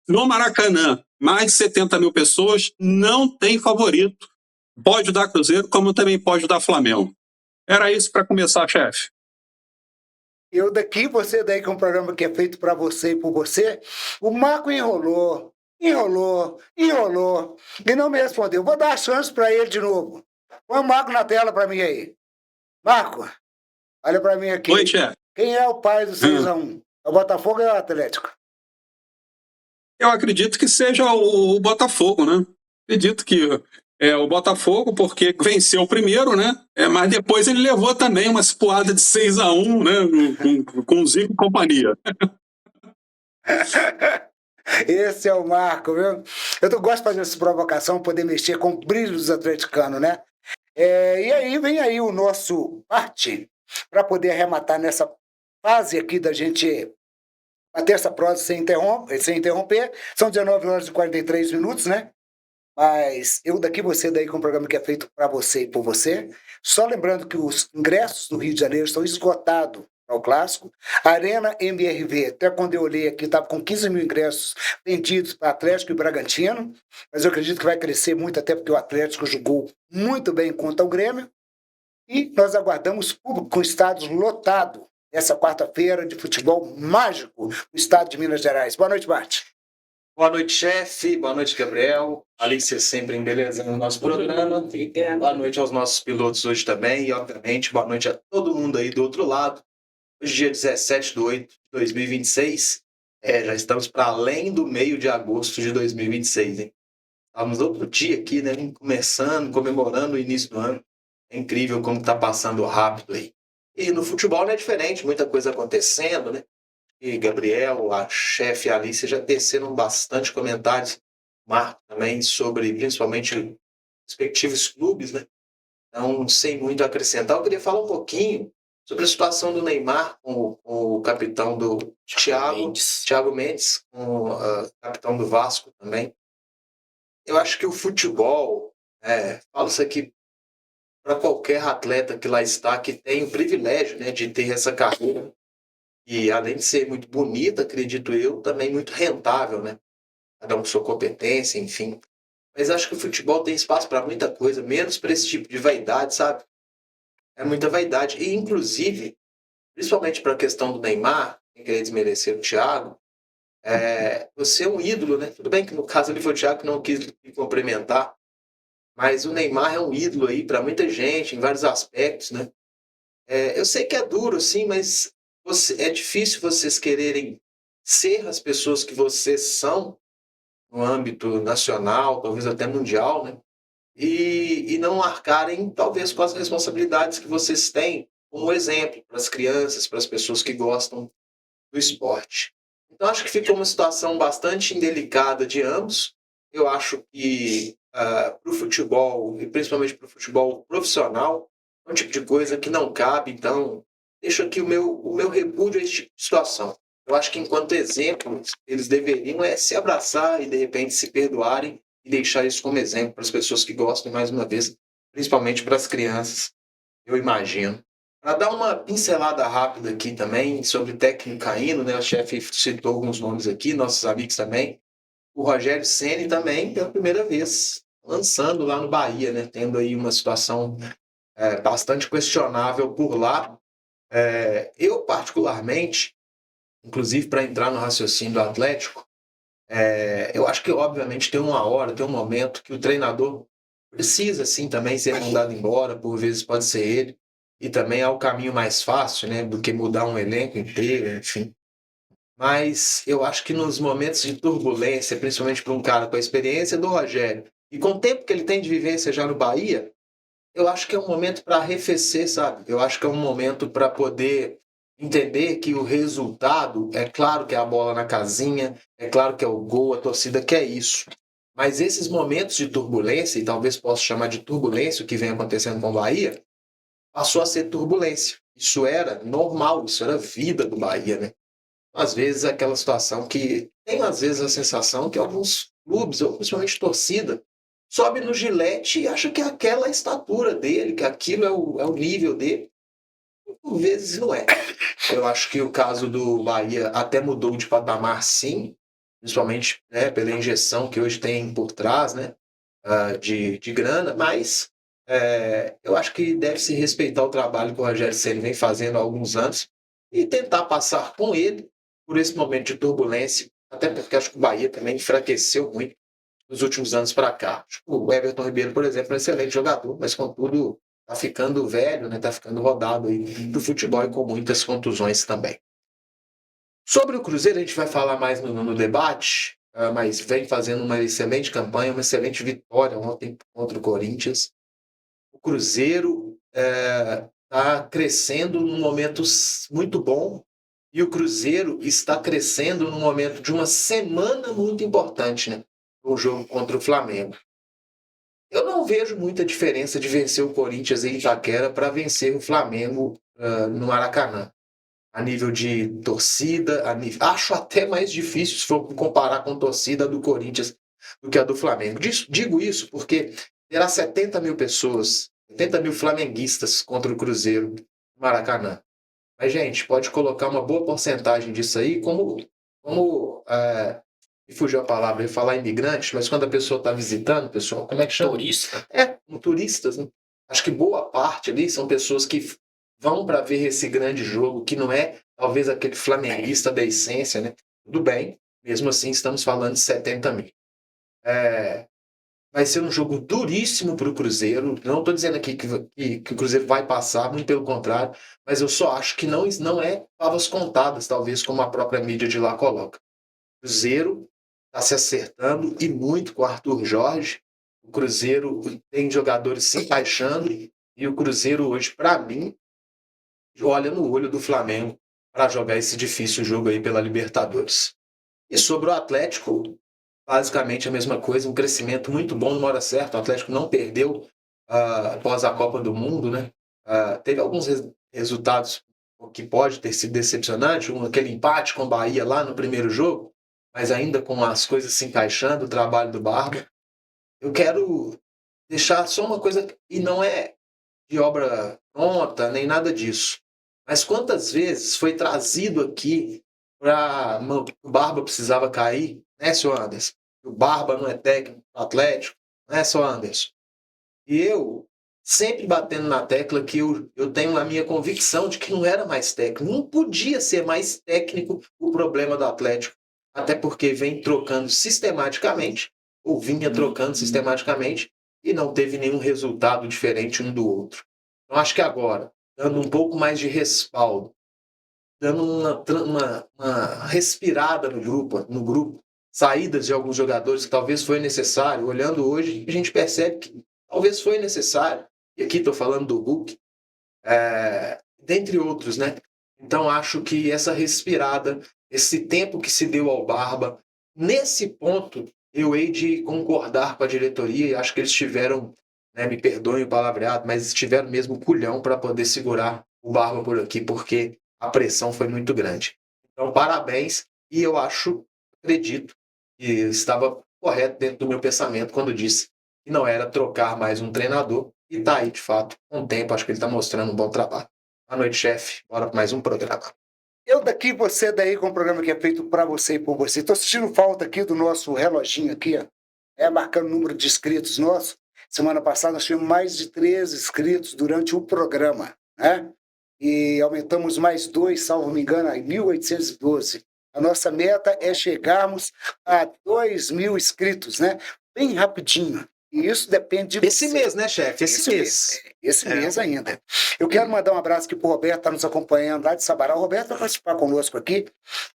no Maracanã, mais de 70 mil pessoas, não tem favorito. Pode dar Cruzeiro, como também pode dar Flamengo. Era isso para começar, chefe. Eu daqui, você daí, com um programa que é feito para você e por você. O Marco enrolou, e não me respondeu. Vou dar a chance para ele de novo. Põe o Marco na tela para mim aí. Marco, olha para mim aqui. Oi, chefe. Quem é o pai do 6-1? É o Botafogo ou é o Atlético? Eu acredito que seja o Botafogo, né? Acredito que é o Botafogo, porque venceu o primeiro, né? Mas depois ele levou também uma cipuada de 6-1, né? Com o Zico e companhia. Esse é o Marco, viu? Eu gosto de fazer essa provocação, poder mexer com o brilho dos atleticanos, né? E aí vem aí o nosso parte para poder arrematar nessa fase aqui da gente bater essa prosa sem interromper. São 19 horas e 43 minutos, né? Mas eu daqui, você daí, com um programa que é feito para você e por você. Só lembrando que os ingressos do Rio de Janeiro estão esgotados ao Clássico. A Arena MRV, até quando eu olhei aqui, estava com 15 mil ingressos vendidos para Atlético e Bragantino. Mas eu acredito que vai crescer muito, até porque o Atlético jogou muito bem contra o Grêmio. E nós aguardamos público com estádios lotados essa quarta-feira de futebol mágico no estado de Minas Gerais. Boa noite, Bart. Boa noite, chefe. Boa noite, Gabriel. Alice sempre embelezando o nosso programa. Boa noite aos nossos pilotos hoje também. E, obviamente, boa noite a todo mundo aí do outro lado. Hoje, dia 17/8 de 2026. Já estamos para além do meio de agosto de 2026, hein? Estamos outro dia aqui, né? Começando, comemorando o início do ano. É incrível como está passando rápido aí. E no futebol não é diferente, muita coisa acontecendo, né? E Gabriel, a chefe Alice já teceram bastante comentários, Marco também, sobre principalmente respectivos clubes, né? Então, sem muito a acrescentar, eu queria falar um pouquinho sobre a situação do Neymar com o capitão do Thiago Mendes, com o capitão do Vasco também. Eu acho que o futebol, falo isso aqui para qualquer atleta que lá está, que tem o privilégio, né, de ter essa carreira, e além de ser muito bonita, acredito eu, também muito rentável, né? Cada um com sua competência, enfim. Mas acho que o futebol tem espaço para muita coisa, menos para esse tipo de vaidade, sabe? É muita vaidade. E, inclusive, principalmente para a questão do Neymar, sem querer desmerecer o Thiago, você é um ídolo, né? Tudo bem que no caso ali foi o Thiago que não quis me cumprimentar, mas o Neymar é um ídolo aí para muita gente, em vários aspectos, né? Eu sei que é duro, sim, mas é difícil vocês quererem ser as pessoas que vocês são no âmbito nacional, talvez até mundial, né? E não arcarem, talvez, com as responsabilidades que vocês têm como exemplo para as crianças, para as pessoas que gostam do esporte. Então, acho que fica uma situação bastante indelicada de ambos. Eu acho que para o futebol, e principalmente para o futebol profissional, é um tipo de coisa que não cabe. Então, deixo aqui o meu repúdio a esse tipo de situação. Eu acho que, enquanto exemplo, eles deveriam se abraçar e, de repente, se perdoarem e deixar isso como exemplo para as pessoas que gostam, mais uma vez, principalmente para as crianças, eu imagino. Para dar uma pincelada rápida aqui também sobre o técnico caindo, né? O chefe citou alguns nomes aqui, nossos amigos também. O Rogério Ceni também, pela primeira vez, lançando lá no Bahia, né? Tendo aí uma situação bastante questionável por lá. Eu, particularmente, inclusive para entrar no raciocínio do Atlético, eu acho que, obviamente, tem uma hora, tem um momento que o treinador precisa, sim, também ser mandado embora, por vezes pode ser ele, e também é o caminho mais fácil, né, do que mudar um elenco inteiro, enfim. Mas eu acho que nos momentos de turbulência, principalmente para um cara com a experiência do Rogério, e com o tempo que ele tem de vivência já no Bahia, eu acho que é um momento para arrefecer, sabe? Eu acho que é um momento para poder entender que o resultado, é claro que é a bola na casinha, é claro que é o gol, a torcida quer isso. Mas esses momentos de turbulência, e talvez possa chamar de turbulência o que vem acontecendo com o Bahia, passou a ser turbulência. Isso era normal, isso era vida do Bahia, né? Às vezes aquela situação que tem às vezes a sensação que alguns clubes, ou principalmente torcida, sobe no gilete e acha que aquela é a estatura dele, que aquilo é o nível dele. Por vezes não é. Eu acho que o caso do Bahia até mudou de patamar, sim, principalmente, né, pela injeção que hoje tem por trás, né, de grana, mas eu acho que deve se respeitar o trabalho que o Rogério Ceni vem fazendo há alguns anos e tentar passar com ele por esse momento de turbulência, até porque acho que o Bahia também enfraqueceu muito nos últimos anos para cá. Acho que o Everton Ribeiro, por exemplo, é um excelente jogador, mas contudo está ficando velho, né? Está ficando rodado aí do futebol e com muitas contusões também. Sobre o Cruzeiro, a gente vai falar mais no debate, mas vem fazendo uma excelente campanha, uma excelente vitória ontem contra o Corinthians. O Cruzeiro está crescendo num momento muito bom e o Cruzeiro está crescendo num momento de uma semana muito importante, né? O jogo contra o Flamengo. Eu não vejo muita diferença de vencer o Corinthians em Itaquera para vencer o Flamengo no Maracanã. A nível de torcida, acho até mais difícil se for comparar com a torcida do Corinthians do que a do Flamengo. Digo isso porque terá 70 mil pessoas, 70 mil flamenguistas contra o Cruzeiro no Maracanã. Mas, gente, pode colocar uma boa porcentagem disso aí, como me fugiu a palavra, eu ia falar imigrante, mas quando a pessoa está visitando, pessoal, como é que chama? Turista. Turistas, né? Acho que boa parte ali são pessoas que vão para ver esse grande jogo, que não é talvez aquele flamenguista da essência, né? Tudo bem, mesmo assim estamos falando de 70 mil. Vai ser um jogo duríssimo para o Cruzeiro. Não estou dizendo aqui que o Cruzeiro vai passar, muito pelo contrário, mas eu só acho que não é favas contadas, talvez, como a própria mídia de lá coloca. O Cruzeiro está se acertando e muito com o Arthur Jorge. O Cruzeiro tem jogadores se encaixando e o Cruzeiro hoje, para mim, olha no olho do Flamengo para jogar esse difícil jogo aí pela Libertadores. E sobre o Atlético, basicamente a mesma coisa, um crescimento muito bom numa hora certa. O Atlético não perdeu após a Copa do Mundo, né? Teve alguns resultados que pode ter sido decepcionante, aquele empate com o Bahia lá no primeiro jogo, mas ainda com as coisas se encaixando, o trabalho do Barba. Eu quero deixar só uma coisa, e não é de obra pronta, nem nada disso, mas quantas vezes foi trazido aqui para o Barba precisava cair, né, senhor Anderson? O Barba não é técnico do Atlético, né, senhor Anderson? E eu sempre batendo na tecla que eu tenho a minha convicção de que não era mais técnico, não podia ser mais técnico o problema do Atlético, até porque vem trocando sistematicamente, ou vinha trocando sistematicamente, e não teve nenhum resultado diferente um do outro. Então acho que agora, dando um pouco mais de respaldo, dando uma respirada no grupo, saídas de alguns jogadores que talvez foi necessário, olhando hoje, a gente percebe que talvez foi necessário, e aqui estou falando do Hulk, dentre outros, né? Então acho que essa respirada, esse tempo que se deu ao Barba, nesse ponto eu hei de concordar com a diretoria e acho que eles tiveram, né, me perdoem o palavreado, mas tiveram mesmo culhão para poder segurar o Barba por aqui, porque a pressão foi muito grande. Então parabéns, e eu acredito que estava correto dentro do meu pensamento quando disse que não era trocar mais um treinador, e tá aí de fato, com o tempo acho que ele está mostrando um bom trabalho. Boa noite, chefe. Bora para mais um programa. Eu daqui, você daí, com um programa que é feito para você e por você. Estou sentindo falta aqui do nosso reloginho aqui, ó, marcando o número de inscritos nossos. Semana passada nós tivemos mais de 13 inscritos durante o programa, né? e aumentamos mais 2, salvo me engano, em 1.812. A nossa meta é chegarmos a 2.000 inscritos, né? Bem rapidinho. E isso depende de Esse você. mês, né, chefe? Esse mês. Esse mês ainda. Eu quero mandar um abraço aqui pro Roberto, que está nos acompanhando lá de Sabará. O Roberto vai participar conosco aqui.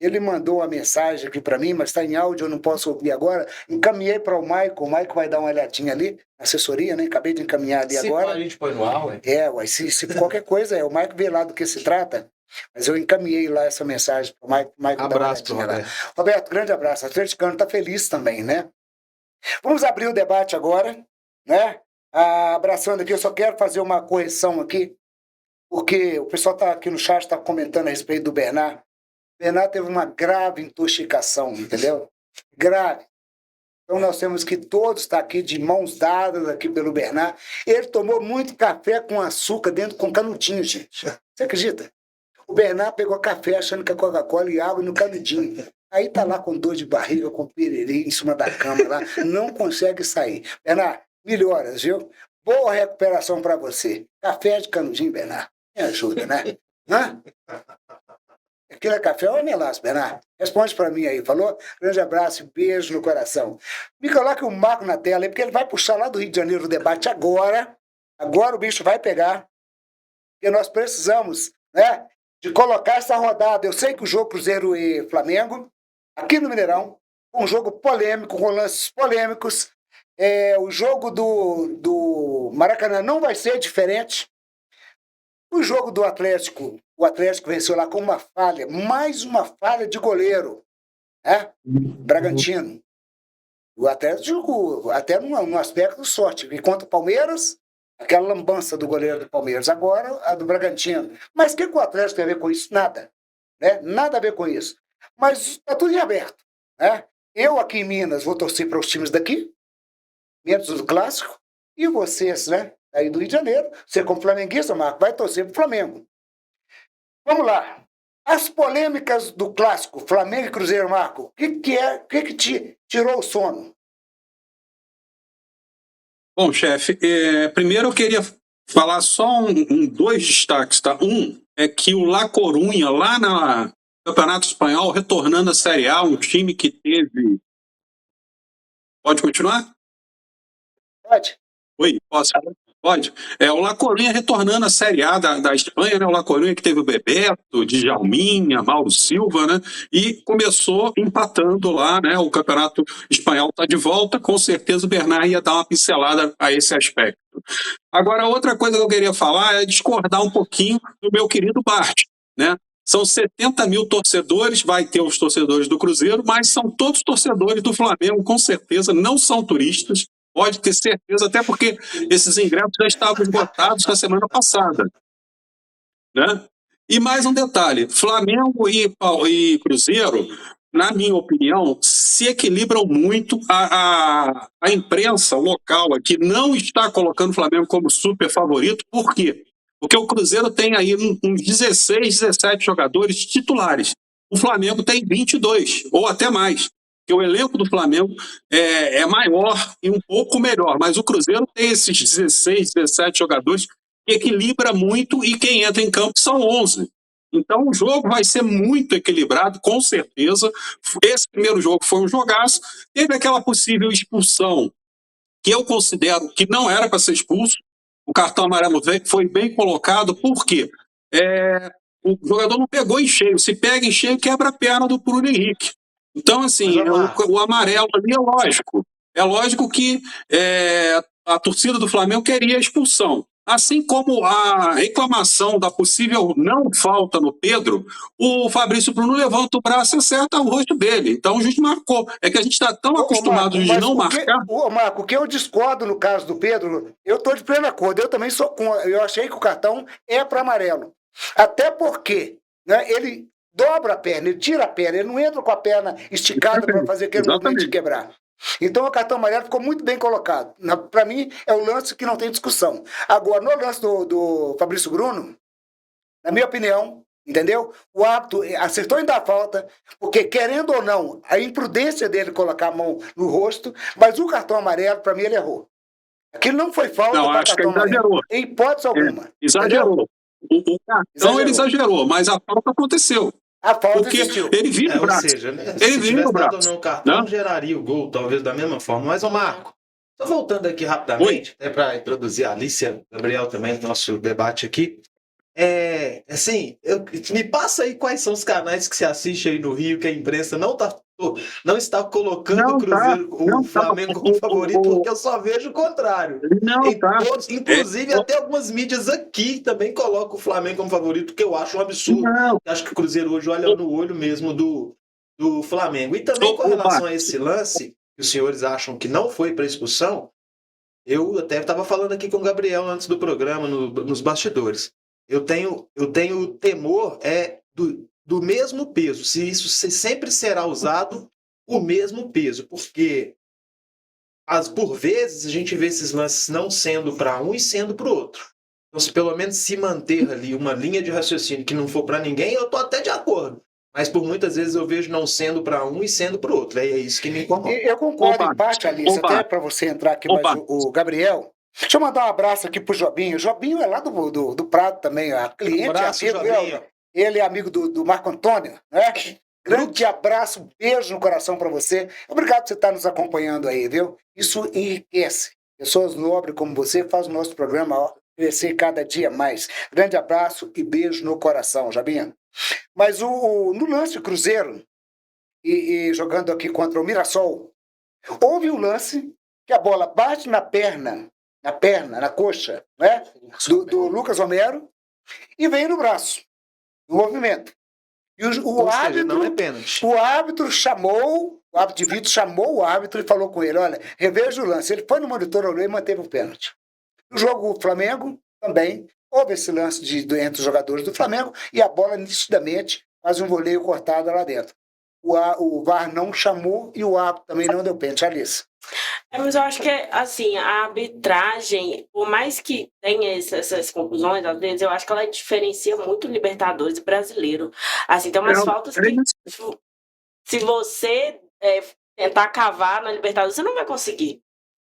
Ele mandou uma mensagem aqui para mim, mas está em áudio, eu não posso ouvir agora. Encaminhei para o Maico vai dar uma olhadinha ali, assessoria, né? Acabei de encaminhar ali agora. A gente põe no ar, ué. Ué, se qualquer coisa, o Maico vê lá do que se trata. Mas eu encaminhei lá essa mensagem para o Maico dar uma Abraço pro olhadinha lá. Roberto. Roberto, grande abraço. O atleticano está feliz também, né? Vamos abrir o debate agora, né? Abraçando aqui, eu só quero fazer uma correção aqui, porque o pessoal está aqui no chat, está comentando a respeito do Bernard. O Bernard teve uma grave intoxicação, entendeu? Grave. Então nós temos que todos estar aqui de mãos dadas aqui pelo Bernard. Ele tomou muito café com açúcar dentro com canudinho, gente. Você acredita? O Bernard pegou café achando que é Coca-Cola e água no canudinho. Aí tá lá com dor de barriga, com piriri em cima da cama lá, não consegue sair. Bernard, melhoras, viu? Boa recuperação para você. Café de canudinho, Bernard. Me ajuda, né? Hã? Aquilo é café ou é melaço, Bernard? Responde para mim aí, falou? Grande abraço e beijo no coração. Me coloque um marco na tela aí, porque ele vai puxar lá do Rio de Janeiro o debate agora. Agora o bicho vai pegar. Porque nós precisamos, né, de colocar essa rodada. Eu sei que o jogo Cruzeiro e Flamengo, aqui no Mineirão, um jogo polêmico, com lances polêmicos. O jogo do Maracanã não vai ser diferente. O jogo do Atlético, o Atlético venceu lá com uma falha, mais uma falha de goleiro, né? Bragantino. O Atlético jogou até num aspecto de sorte. Enquanto o Palmeiras, aquela lambança do goleiro do Palmeiras. Agora, a do Bragantino. Mas o que o Atlético tem a ver com isso? Nada. Né? Nada a ver com isso. Mas está tudo em aberto. Né? Eu, aqui em Minas, vou torcer para os times daqui, menos do Clássico, e vocês, né? Aí do Rio de Janeiro, você como flamenguista, Marco, vai torcer para o Flamengo. Vamos lá. As polêmicas do Clássico, Flamengo e Cruzeiro, Marco, o que te tirou o sono? Bom, chefe, primeiro eu queria falar só dois destaques, tá? Um é que o La Coruña, lá no Campeonato Espanhol, retornando à Série A, um time que teve... Pode continuar? Pode. Oi, posso? Pode. O La Coruña retornando à Série A da Espanha, né? O La Coruña que teve o Bebeto, Djalminha, Mauro Silva, né? E começou empatando lá, né? O Campeonato Espanhol está de volta, com certeza o Bernard ia dar uma pincelada a esse aspecto. Agora, outra coisa que eu queria falar é discordar um pouquinho do meu querido Bart, né? São 70 mil torcedores, vai ter os torcedores do Cruzeiro, mas são todos torcedores do Flamengo, com certeza, não são turistas. Pode ter certeza, até porque esses ingressos já estavam esgotados na semana passada. Né? E mais um detalhe, Flamengo e Cruzeiro, na minha opinião, se equilibram muito. A imprensa local aqui não está colocando o Flamengo como super favorito. Por quê? Porque o Cruzeiro tem aí uns 16, 17 jogadores titulares. O Flamengo tem 22, ou até mais. Porque o elenco do Flamengo é maior e um pouco melhor, mas o Cruzeiro tem esses 16, 17 jogadores que equilibra muito e quem entra em campo são 11. Então o jogo vai ser muito equilibrado, com certeza. Esse primeiro jogo foi um jogaço. Teve aquela possível expulsão que eu considero que não era para ser expulso. O cartão amarelo foi bem colocado, por quê? O jogador não pegou em cheio. Se pega em cheio, quebra a perna do Bruno Henrique. Então, assim, o amarelo ali é lógico. É lógico que a torcida do Flamengo queria a expulsão. Assim como a reclamação da possível não falta no Pedro, o Fabrício Bruno levanta o braço e acerta o rosto dele. Então o juiz marcou. É que a gente está tão acostumado de não marcar. Marco, o que eu discordo no caso do Pedro, eu estou de pleno acordo. Eu também sou contra. Eu achei que o cartão é para amarelo. Até porque, né, ele dobra a perna, ele tira a perna, ele não entra com a perna esticada para fazer aquele movimento de quebrar. Então o cartão amarelo ficou muito bem colocado. Para mim, é o lance que não tem discussão. Agora, no lance do Fabrício Bruno, na minha opinião, entendeu? O árbitro acertou em dar falta, porque, querendo ou não, a imprudência dele colocar a mão no rosto, mas o cartão amarelo, para mim, ele errou. Aquilo não foi falta para cartão amarelo. Em hipótese alguma. Exagerou. O cartão ele exagerou, mas a falta aconteceu. A falta Porque existiu. ele vira o Ou braço. seja, né, Ele se vira tivesse o dado ou braço. não o cartão, Né? geraria o gol, talvez da mesma forma. Mas, ô Marco, só voltando aqui rapidamente, até para introduzir a Alicia, Gabriel também, no nosso debate aqui. Assim, me passa aí quais são os canais que você assiste aí no Rio, que a imprensa não está colocando Não o tá, Cruzeiro, não o tá. Flamengo como favorito, porque eu só vejo o contrário. Não tá. Inclusive, até algumas mídias aqui também colocam o Flamengo como favorito, que eu acho um absurdo. Não. Eu acho que o Cruzeiro hoje olha no olho mesmo do Flamengo. E também com relação a esse lance, que os senhores acham que não foi para expulsão, eu até estava falando aqui com o Gabriel antes do programa, nos bastidores. Eu tenho temor do mesmo peso, se sempre será usado o mesmo peso, porque por vezes a gente vê esses lances não sendo para um e sendo para o outro. Então, se pelo menos se manter ali uma linha de raciocínio que não for para ninguém, eu estou até de acordo. Mas por muitas vezes eu vejo não sendo para um e sendo para o outro. É isso que me incomoda. Eu concordo Opa, em parte, Alice, opa. até para você entrar aqui, Opa. mas o Gabriel. Deixa eu mandar um abraço aqui pro Jobinho. O Jobinho é lá do Prado também, a cliente, Abraço, amigo. Jobinho. Ele é amigo do Marco Antônio, né? Grande abraço, beijo no coração para você. Obrigado por você estar nos acompanhando aí, viu? Isso enriquece. Pessoas nobres como você fazem o nosso programa crescer cada dia mais. Grande abraço e beijo no coração, Jobinho. Mas no lance do Cruzeiro, e jogando aqui contra o Mirassol, houve um lance que a bola bate na coxa, né? Do Lucas Romero, e vem no braço, no movimento. E o árbitro, não é pênalti. o árbitro de vídeo chamou o árbitro e falou com ele, olha, reveja o lance. Ele foi no monitor, olhou e manteve o pênalti. No jogo Flamengo, também, houve esse lance entre os jogadores do Flamengo e a bola nitidamente faz um voleio cortado lá dentro. O VAR não chamou e o árbitro também não deu pênalti, Alice. Mas eu acho que, assim, a arbitragem, por mais que tenha essas conclusões, às vezes, eu acho que ela diferencia muito o Libertadores e brasileiro. Assim, tem umas faltas que, se você tentar cavar na Libertadores, você não vai conseguir.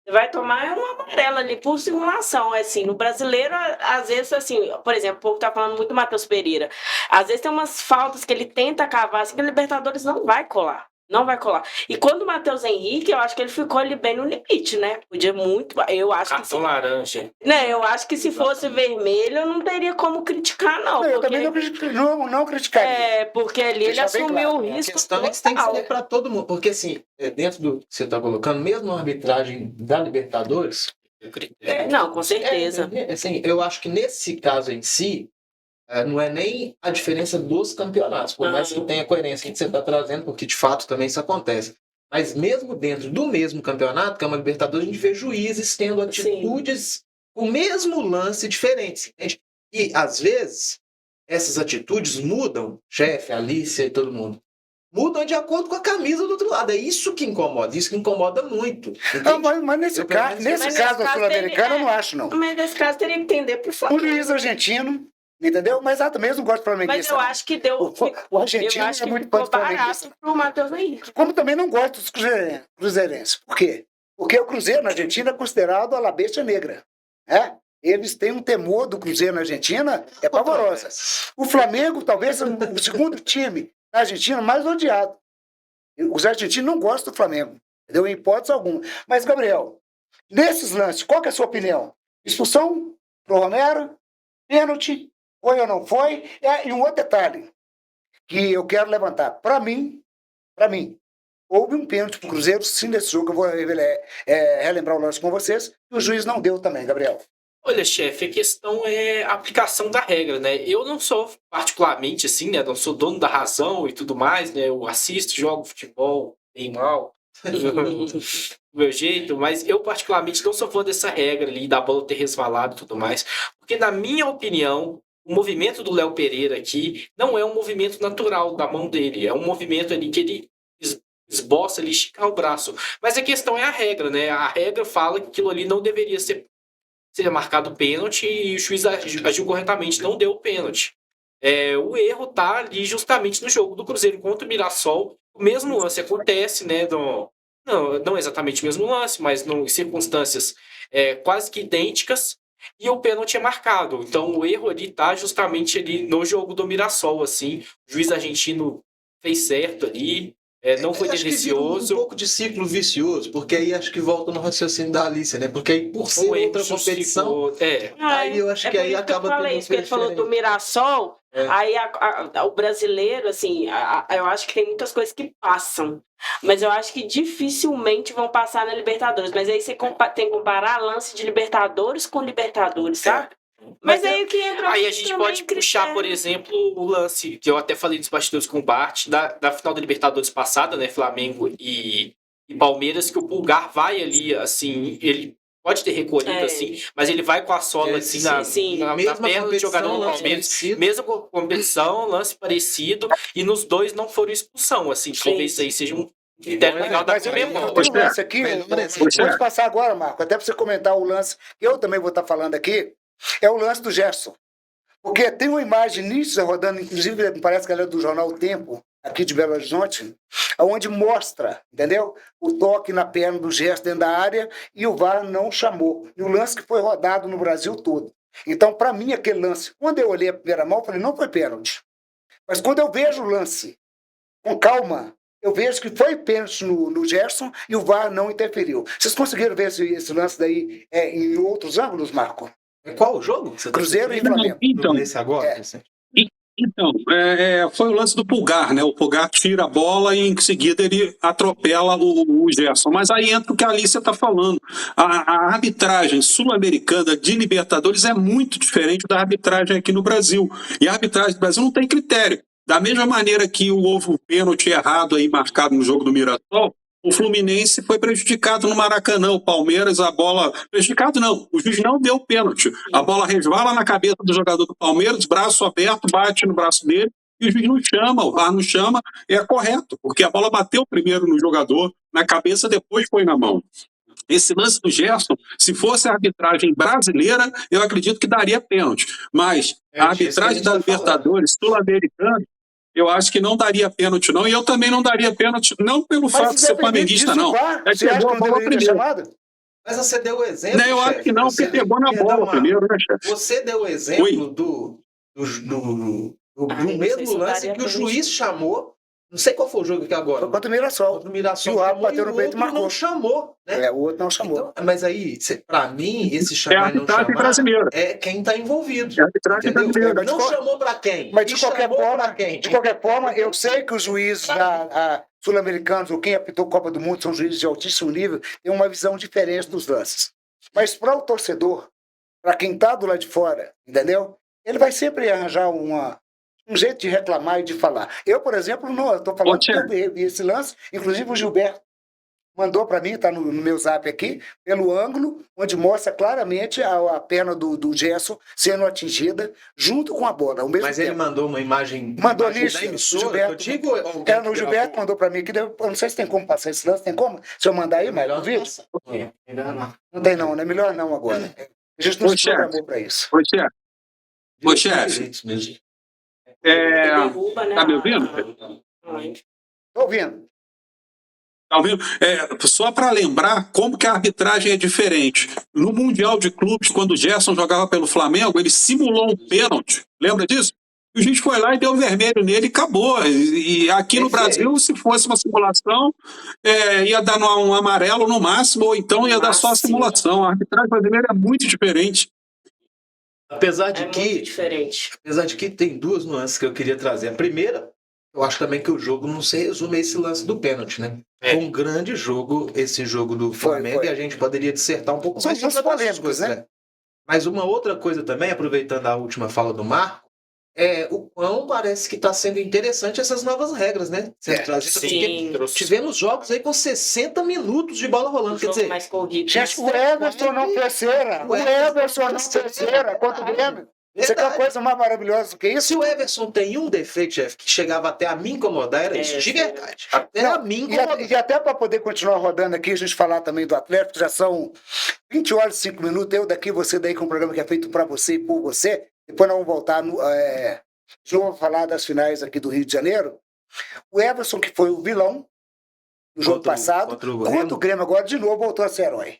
Você vai tomar uma amarela ali por simulação, assim. No brasileiro, às vezes, assim, por exemplo, o povo tá falando muito do Matheus Pereira. Às vezes tem umas faltas que ele tenta cavar, assim, que a Libertadores não vai colar. Não vai colar. E quando o Matheus Henrique, eu acho que ele ficou ali bem no limite, né? Podia muito. Eu acho Cartão laranja. Né, eu acho que se fosse vermelho, eu não teria como criticar, não. Eu porque, também não criticaria. porque ali ele Deixar bem assumiu claro, o A risco. questão é que tem que total. ser para todo mundo. Porque, assim, dentro do que você está colocando, mesmo a arbitragem da Libertadores, Não, com certeza. assim, eu acho que nesse caso em si, não é nem a diferença dos campeonatos, por mais que tenha coerência que você está trazendo, porque de fato também isso acontece. Mas mesmo dentro do mesmo campeonato, que é uma Libertadores, a gente vê juízes tendo atitudes, o mesmo lance diferentes. Entende? E, às vezes, essas atitudes mudam, chefe, Alicia e todo mundo, mudam de acordo com a camisa do outro lado. É isso que incomoda muito. Mas nesse caso da Sul-Americana, eu não acho, não. Mas nesse caso teria que entender por favor. Um juiz argentino, entendeu? Mas também eu não gosto de Mas flamenguista. eu acho que deu. O argentino eu acho é que muito ficou flamenguista. barato pro Matheus Henrique. Como também não gosto dos cruzeirenses. Por quê? Porque o Cruzeiro na Argentina é considerado a la bestia negra. Eles têm um temor do Cruzeiro na Argentina, é pavorosa. O Flamengo talvez seja o segundo time na Argentina mais odiado. Os argentinos não gostam do Flamengo, entendeu? Em hipótese alguma. Mas, Gabriel, nesses lances, qual que é a sua opinião? Expulsão pro Romero? Pênalti? Foi ou não foi? E um outro detalhe que eu quero levantar. Para mim, houve um pênalti pro Cruzeiro, sim, nesse jogo. Eu vou relembrar o lance com vocês. E o juiz não deu também, Gabriel. Olha, chefe, a questão é a aplicação da regra, né? Eu não sou particularmente assim, né? Não sou dono da razão e tudo mais, né? Eu assisto, jogo futebol bem mal, do meu jeito, mas eu particularmente não sou fã dessa regra ali, da bola ter resvalado e tudo mais, porque na minha opinião, o movimento do Léo Pereira aqui não é um movimento natural da mão dele, é um movimento ali que ele esboça ali, esticar o braço. Mas a questão é a regra, né? A regra fala que aquilo ali não deveria ser marcado pênalti e o juiz agiu corretamente, não deu o pênalti. O erro tá ali justamente no jogo do Cruzeiro contra o Mirassol. O mesmo lance acontece, né? Não exatamente o mesmo lance, mas em circunstâncias quase que idênticas. e o pênalti é marcado. Então o erro ali tá justamente ali no jogo do Mirassol, assim. O juiz argentino fez certo ali, não foi Acho que vira um tendencioso. pouco de ciclo vicioso, porque aí acho que volta no raciocínio da Alice, né? Porque aí por ser Um erro outra competição, justificou. aí eu acho que por aí isso acaba eu falei tendo isso, que ele falou do Mirassol, aí o brasileiro, assim, eu acho que tem muitas coisas que passam, mas eu acho que dificilmente vão passar na Libertadores, mas aí você tem que comparar lance de Libertadores com Libertadores, sabe? Mas aí o que entra Aí a gente também pode puxar, por critério. exemplo, o lance que eu até falei dos bastidores com o Bart, da final da Libertadores passada, né? Flamengo e Palmeiras, que o Pulgar vai ali, assim, ele pode ter recolhido, assim, mas ele vai com a sola, assim, na perna do jogador do Palmeiras. Mesma competição, lance parecido, e nos dois não foram expulsão, assim. Talvez isso aí seja um critério legal da Mas eu Comembol. tenho um lance aqui, vou Poxa. te passar agora, Marco, até para você comentar o lance que eu também vou estar falando aqui, é o lance do Gerson. Porque tem uma imagem nítida rodando, inclusive me parece que ela é do jornal O Tempo, aqui de Belo Horizonte, onde mostra, entendeu? O toque na perna do Gerson dentro da área e o VAR não chamou. E o lance que foi rodado no Brasil todo. Então, para mim, aquele lance, quando eu olhei a primeira mão, eu falei, não foi pênalti. Mas quando eu vejo o lance com calma, eu vejo que foi pênalti no Gerson e o VAR não interferiu. Vocês conseguiram ver esse lance daí em outros ângulos, Marco? Qual o jogo? Você Cruzeiro e Flamengo. Então, Esse agora? Então, foi o lance do Pulgar, né? O Pulgar tira a bola e em seguida ele atropela o Gerson. Mas aí entra o que a Alice está falando. A arbitragem sul-americana de Libertadores é muito diferente da arbitragem aqui no Brasil. E a arbitragem do Brasil não tem critério. Da mesma maneira que houve o pênalti errado aí marcado no jogo do Mirassol, o Fluminense foi prejudicado no Maracanã, o Palmeiras, a bola... Prejudicado não, o juiz não deu pênalti. A bola resvala na cabeça do jogador do Palmeiras, braço aberto, bate no braço dele, e o juiz não chama, o VAR não chama, é correto, porque a bola bateu primeiro no jogador, na cabeça, depois foi na mão. Esse lance do Gerson, se fosse a arbitragem brasileira, eu acredito que daria pênalti. Mas a arbitragem da Libertadores sul-americana, eu acho que não daria pênalti, não. E eu também não daria pênalti, não pelo fato de ser flamenguista, não. Você acha que não deveria ter chamado? Mas você deu o exemplo, Eu acho que não, porque pegou na bola primeiro, né, chefe? Você deu o exemplo do mesmo lance que o juiz chamou. Não sei qual foi o jogo aqui agora. Foi contra o Mirassol. Contra o Mirassol. E o árbitro bateu no peito e marcou. Não chamou, né? O outro não chamou. Então, mas aí, pra mim, esse chamar e não arbitragem chamar brasileira. é quem tá envolvido. É a arbitragem Entendeu? brasileira. Não chamou pra quem? Mas de qualquer Chamou forma, eu sei que os juízes sul-americanos, ou quem apitou Copa do Mundo, são juízes de altíssimo nível, têm uma visão diferente dos lances. Mas para o torcedor, para quem está do lado de fora, entendeu? Ele vai sempre arranjar um jeito de reclamar e de falar. Eu, por exemplo, não, eu estou falando que eu vi esse lance, inclusive o Gilberto mandou para mim, está no meu zap aqui, pelo ângulo, onde mostra claramente a perna do Gerson sendo atingida junto com a bola. Ao mesmo Mas tempo. ele mandou uma imagem. Mandou imagem nisso, da emissora, Gilberto. que eu digo, O Gilberto mandou para mim aqui, eu não sei se tem como passar esse lance, tem como? Se eu mandar aí, Marco, vídeo? Não tem não, né? Melhor não agora. A gente não se programou para isso. Ô, chefe. Derruba, né? Tá me ouvindo? Estou ouvindo. Tá ouvindo? Só para lembrar como que a arbitragem é diferente. No Mundial de Clubes, quando o Gerson jogava pelo Flamengo, ele simulou um pênalti. Lembra disso? O juiz foi lá e deu vermelho nele e acabou. E aqui no Brasil, se fosse uma simulação, ia dar um amarelo no máximo, ou então ia dar só a simulação. A arbitragem brasileira é muito diferente. Apesar de muito diferente. Apesar de que tem duas nuances que eu queria trazer. A primeira, eu acho também que o jogo não se resume a esse lance do pênalti, né? Foi um grande jogo, esse jogo do Flamengo, e a gente poderia dissertar um pouco mais sobre outras coisas, né? Mas uma outra coisa também, aproveitando a última fala do Marco, o quão parece que está sendo interessante essas novas regras, né? Tivemos jogos aí com 60 minutos de bola rolando. Quer dizer, mais corrido. Gente, o Everson não terceira. O Everson não terceira contra o Grêmio. Isso é uma coisa mais maravilhosa do que isso. Se o Everson tem um defeito, chefe, que chegava até a me incomodar, era isso, de verdade. Até a me incomodar. E até para poder continuar rodando aqui, a gente falar também do Atlético, já são 20 horas e 5 minutos, eu daqui, você daí, com um programa que é feito para você e por você. Depois nós vamos voltar de novo a falar das finais aqui do Rio de Janeiro. O Everson, que foi o vilão no jogo passado, contra o Grêmio agora, de novo voltou a ser herói.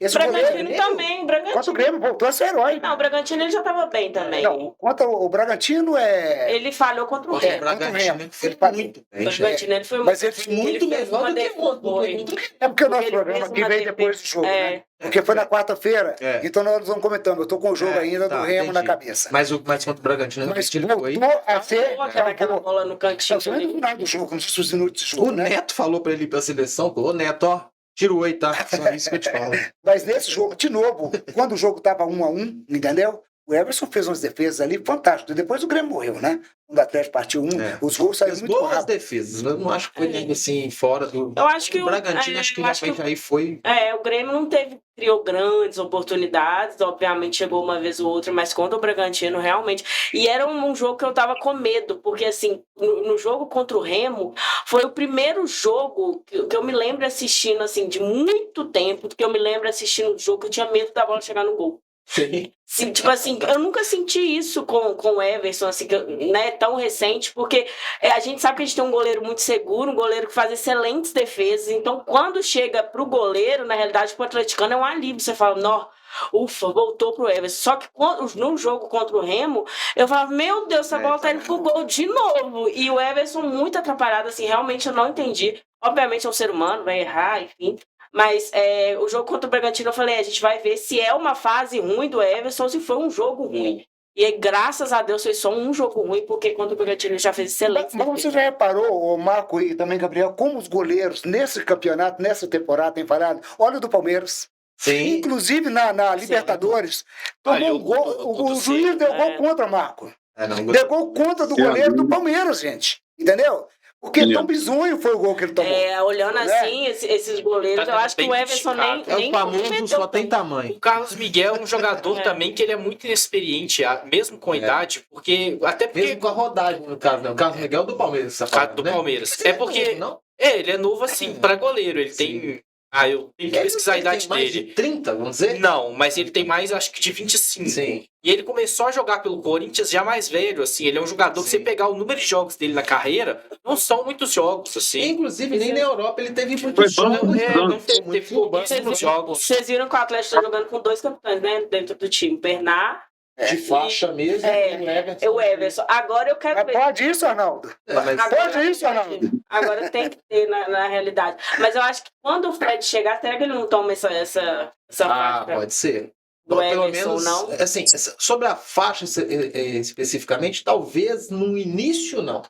Esse Bragantino goleiro, também, contra o Bragantino. Grêmio, voltou a ser herói. Não, o Bragantino ele já estava bem também. Não, contra o Bragantino Ele falhou contra o Contra o Remo. Bragantino Remo. foi Ele faz- muito O bem. Bragantino ele foi Mas ele fez Muito melhor uma do que defesa, contra o foi. Grêmio. É porque o nosso Ele programa fez aqui uma vem defesa- depois do jogo, É. né? Porque foi na quarta-feira, É. então nós vamos comentando. Eu tô com o jogo ainda do Remo na entendi. cabeça. Mas contra o Bragantino, Mas ele foi. voltou a ser... Salvou aquela bola no cantinho. Foi no final do jogo, não sei se os minutos de jogo, O né? Neto falou pra ele ir pra seleção, ô Neto, ó, tira o 8, tá? Só isso que eu te falo. Mas nesse jogo, de novo, quando o jogo estava 1-1, entendeu? O Everson fez umas defesas ali fantásticas. Depois o Grêmio morreu, né? O Atlético partiu 1, os gols saíram Fez muito boas rápido. defesas. Eu não acho que foi nem assim, fora do. Eu acho que o Bragantino, acho que realmente aí foi. o Grêmio não criou grandes oportunidades, obviamente chegou uma vez ou outra, mas contra o Bragantino realmente. E era um jogo que eu tava com medo, porque assim, no jogo contra o Remo, foi o primeiro jogo que eu me lembro assistindo, assim, de muito tempo, que eu me lembro assistindo um jogo que eu tinha medo da bola chegar no gol. Sim. Sim, tipo assim, eu nunca senti isso com o Everson, assim, né, tão recente, porque a gente sabe que a gente tem um goleiro muito seguro, um goleiro que faz excelentes defesas, então quando chega pro goleiro, na realidade, pro atleticano é um alívio, você fala, nó, ufa, voltou pro Everson. Só que no jogo contra o Remo, eu falava, meu Deus, essa bola tá indo pro gol de novo. E o Everson muito atrapalhado, assim, realmente eu não entendi. Obviamente é um ser humano, vai errar, enfim. Mas o jogo contra o Bragantino, eu falei, a gente vai ver se é uma fase ruim do Everson ou se foi um jogo ruim. E aí, graças a Deus, foi só um jogo ruim, porque contra o Bragantino já fez excelente. Mas você já reparou, Marco e também Gabriel, como os goleiros nesse campeonato, nessa temporada, têm falado? Olha o do Palmeiras. Sim. Inclusive na Libertadores, tomou um gol, o juiz deu gol contra, Marco. Não, Deu gol contra do goleiro do Palmeiras, gente. Entendeu? Porque tão bizonho foi o gol que ele tomou. Olhando assim, esses goleiros, eu acho que o Everson nem o famoso só tem tamanho. O Carlos Miguel é um jogador também que ele é muito inexperiente, mesmo com a idade, porque... Até porque... Mesmo com a rodagem, no caso, né? O Carlos Miguel do Palmeiras, você tá falando, do né? Palmeiras. É porque... Não? ele é novo assim, pra goleiro. Ele tem... eu tenho que pesquisar a idade mais dele. de 30, vamos dizer? Não, mas ele tem mais, acho que de 25. Sim. E ele começou a jogar pelo Corinthians já mais velho, assim. Ele é um jogador que você pegar o número de jogos dele na carreira, não são muitos jogos, assim. Inclusive, nem na Europa ele teve Foi muitos bom, jogos. Não teve pouquíssimos jogos. Vocês viram que o Atlético tá jogando com 2 capitães, né? Dentro do time. Bernard. De faixa mesmo. É o Everson. Agora eu quero Mas ver. pode isso, Arnaldo? Pode isso, Arnaldo? Agora tem que ter na realidade. Mas eu acho que quando o Fred chegar, será que ele não toma essa faixa Pode ser. do Pelo Everson, menos, não? assim, sobre a faixa especificamente, talvez no início não.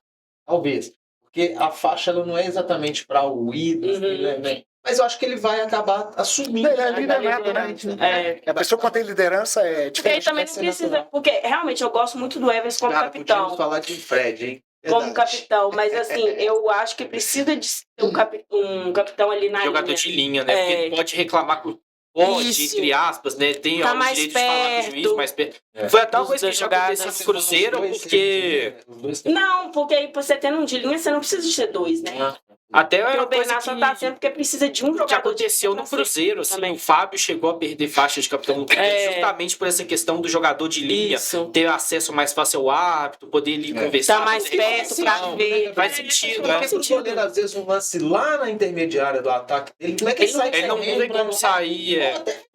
Talvez. Porque a faixa ela não é exatamente para o ídolo, né? Mas eu acho que ele vai acabar assumindo. Ele é liderado, né? A pessoa quando tem liderança é Porque aí diferente. também não precisa. Porque realmente eu gosto muito do Everson como Cara, capitão. podíamos falar de Fred, hein? Como Verdade. capitão, mas assim, eu acho que precisa de ter um capitão ali na Jogador linha. de linha, né? Porque ele pode reclamar com... Pode, Isso. entre aspas, né? Tem Tá o mais direito de falar com o juiz perto. mais perto. Foi até uma Dos coisa que dois já jogadas. aconteceu no Cruzeiro, porque... Não, porque aí você tendo um de linha, você não precisa de ter 2, né? Até Porque era o uma coisa Bernard só tá sendo porque precisa de um jogador. que aconteceu no Cruzeiro, assim, o Fábio chegou a perder faixa de capitão no Cruzeiro justamente por essa questão do jogador de linha Isso. ter acesso mais fácil ao árbitro, poder ali conversar. Tá mais fazer perto pra reclamação. ver. Faz sentido, Porque né? pro goleiro, às vezes, um lance lá na intermediária do ataque dele, como é que ele sai? Ele não tem como sair.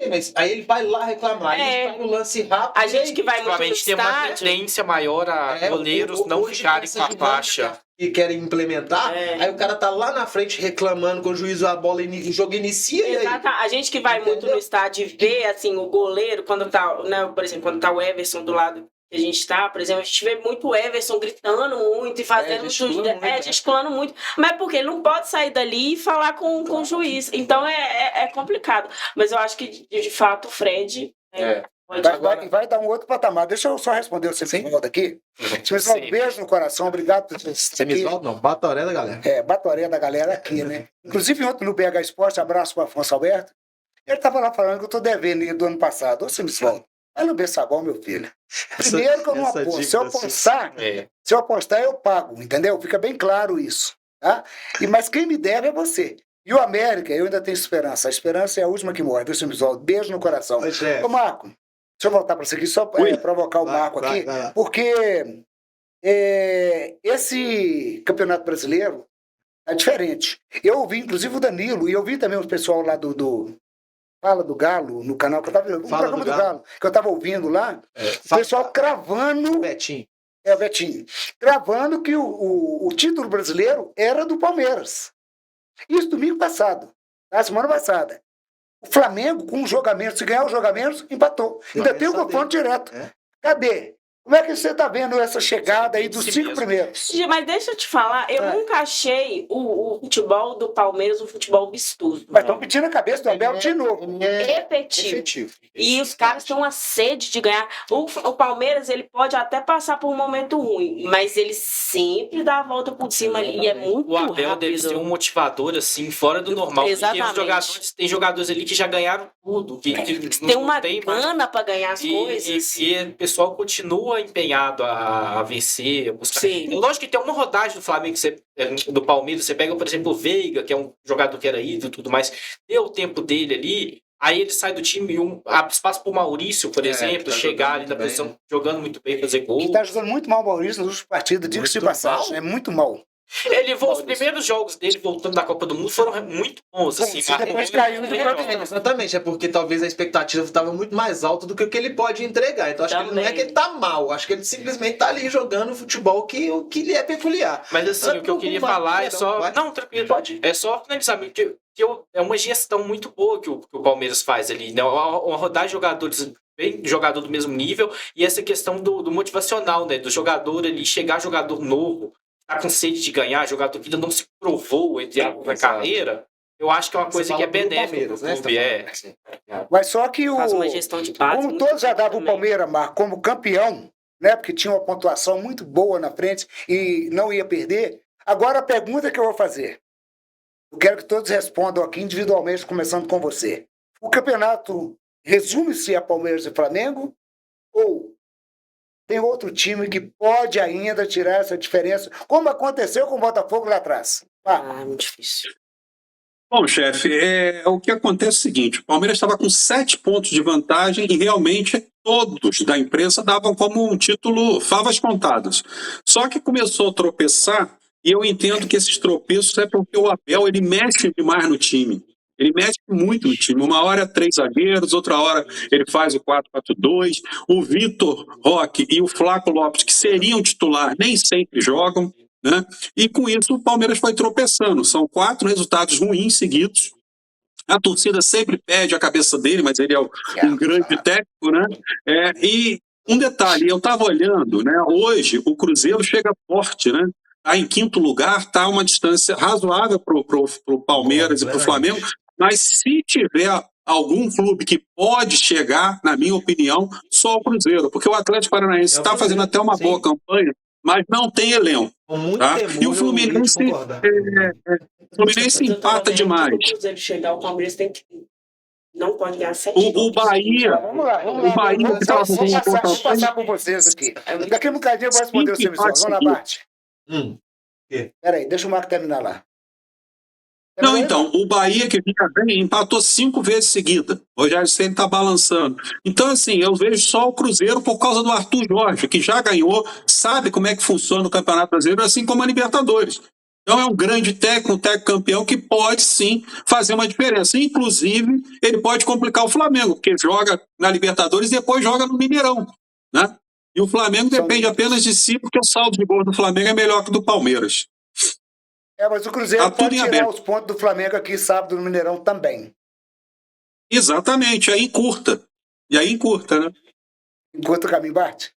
Mas aí ele vai lá reclamar, aí ele vai no lance rápido. A gente que vai muito no Ultimamente tem uma estádio. tendência maior a goleiros não hoje, ficarem essa com a dinâmica faixa. que querem implementar, É. aí o cara tá lá na frente reclamando com o juiz, a bola, o jogo inicia e aí... Exato. A gente que vai muito no estádio e vê, assim, o goleiro, quando tá, né, por exemplo, quando tá o Everson do lado que a gente tá, por exemplo, a gente vê muito o Everson gritando muito e fazendo gesticulando muito. Mas porque ele não pode sair dali e falar com o juiz. Então é complicado. Mas eu acho que, de fato, o Fred... Vai dar um outro patamar. Deixa eu só responder o Semisvaldo aqui. Semisvaldo, beijo no coração, obrigado por você estar aqui. Semisvaldo não, Batoré da galera. Batoré da galera aqui, né? Inclusive ontem no BH Esporte, abraço para Afonso Alberto, ele estava lá falando que eu tô devendo ele do ano passado. Ô, Semisvaldo, vai no Bessabão, meu filho. Primeiro que eu não aposto. Se eu apostar, eu pago, entendeu? Fica bem claro isso, tá? Mas quem me deve é você. E o América, eu ainda tenho esperança. A esperança é a última que morre, viu, Semisvaldo? Beijo no coração. Ô, Marco, deixa eu voltar para você aqui, só para provocar o Marco aqui, porque esse campeonato brasileiro é diferente. Eu ouvi, inclusive, o Danilo, e eu vi também o pessoal lá do Fala do Galo no canal que eu tava vendo. Um Fala programa do do Galo. Galo que eu tava ouvindo lá. O pessoal cravando. Betinho. É o Betinho. Cravando que o título brasileiro era do Palmeiras. Isso domingo passado. Na semana passada. O Flamengo, com os jogamentos, se ganhar os jogamentos, empatou. Ainda tem o confronto direto. É. Cadê? Como é que você está vendo essa chegada aí dos Sim 5 mesmo. primeiros? Mas deixa eu te falar, eu nunca achei o futebol do Palmeiras um futebol vistoso. Mas estão pedindo a cabeça do Abel de novo. Efetivo. E os caras têm uma sede de ganhar. O Palmeiras, ele pode até passar por um momento ruim, mas ele sempre dá a volta por cima ali. E é muito O Abel rápido. deve ser um motivador, assim, fora do normal. Porque Exatamente. tem jogadores ali que já ganharam tudo. Que Tem uma gana pra ganhar as coisas. E o pessoal continua empenhado a vencer, a buscar. Sim. Lógico que tem uma rodagem do Flamengo, do Palmeiras, você pega, por exemplo, o Veiga, que é um jogador que era ídolo e tudo mais, deu o tempo dele ali, aí ele sai do time e abre espaço pro Maurício, por exemplo, tá chegar ali jogando na muito posição, bem, jogando muito bem, fazer gol. Que está jogando muito mal o Maurício nas últimas partidas, diga-se de Muito passagem. mal? É muito mal. Os primeiros jogos dele voltando da Copa do Mundo foram muito bons, assim. Sim, depois caiu no Exatamente, é porque talvez a expectativa estava muito mais alta do que o que ele pode entregar. Então acho que não é que ele tá mal, acho que ele simplesmente tá ali jogando futebol o que lhe é peculiar. Mas assim, o que eu queria falar é só. Vai. Não, tranquilo. Pode. É só finalizar, é uma gestão muito boa que o Palmeiras faz ali, né? Uma rodada de jogadores bem jogador do mesmo nível, e essa questão do motivacional, né? Do jogador ali, chegar jogador novo, tá com sede de ganhar, jogador que ainda não se provou entre na carreira, eu acho que é uma coisa que é benéfica pro clube. Mas só que Faz uma gestão de base. como todos já davam o Palmeiras, Marco, como campeão, né? Porque tinha uma pontuação muito boa na frente e não ia perder. Agora a pergunta que eu vou fazer. Eu quero que todos respondam aqui individualmente, começando com você. O campeonato resume-se a Palmeiras e Flamengo? Ou tem outro time que pode ainda tirar essa diferença, como aconteceu com o Botafogo lá atrás? É muito difícil. Bom, chefe, o que acontece é o seguinte, o Palmeiras estava com 7 pontos de vantagem e realmente todos da imprensa davam como um título favas contadas. Só que começou a tropeçar e eu entendo que esses tropeços é porque o Abel ele mexe demais no time. Ele mexe muito no time. Uma hora 3 zagueiros, outra hora ele faz o 4-4-2. O Vitor Roque e o Flaco Lopes, que seriam titular, nem sempre jogam, né? E com isso o Palmeiras foi tropeçando. São 4 resultados ruins seguidos. A torcida sempre pede a cabeça dele, mas ele é um grande técnico, né? E um detalhe, eu estava olhando, né? Hoje o Cruzeiro chega forte, né? Está em 5º lugar, está uma distância razoável para o Palmeiras e para o Flamengo. Mas se tiver algum clube que pode chegar, na minha opinião, só o Cruzeiro. Porque o Atlético Paranaense está fazendo até uma boa campanha, mas não tem elenco. Tá? E o Fluminense, empata demais. Se o Cruzeiro chegar, o Palmeiras não pode ganhar 7 O Bahia... Vamos lá. O Bahia Vamos passar por vocês aqui. Daqui a um bocadinho eu vou responder o seu missão. Vamos lá, Bart. Peraí, deixa o Marco terminar lá. Não, então, o Bahia, que vinha bem, empatou 5 vezes seguida. O Rogério Ceni está balançando. Então, assim, eu vejo só o Cruzeiro por causa do Arthur Jorge, que já ganhou, sabe como é que funciona o Campeonato Brasileiro, assim como a Libertadores. Então, é um grande técnico, um técnico campeão que pode, sim, fazer uma diferença. Inclusive, ele pode complicar o Flamengo, porque joga na Libertadores e depois joga no Mineirão, né? E o Flamengo depende apenas de si, porque o saldo de gol do Flamengo é melhor que o do Palmeiras. Mas o Cruzeiro pode tirar os pontos do Flamengo aqui sábado no Mineirão também. Exatamente, aí encurta. E aí encurta, né? Encurta o caminho, Bart?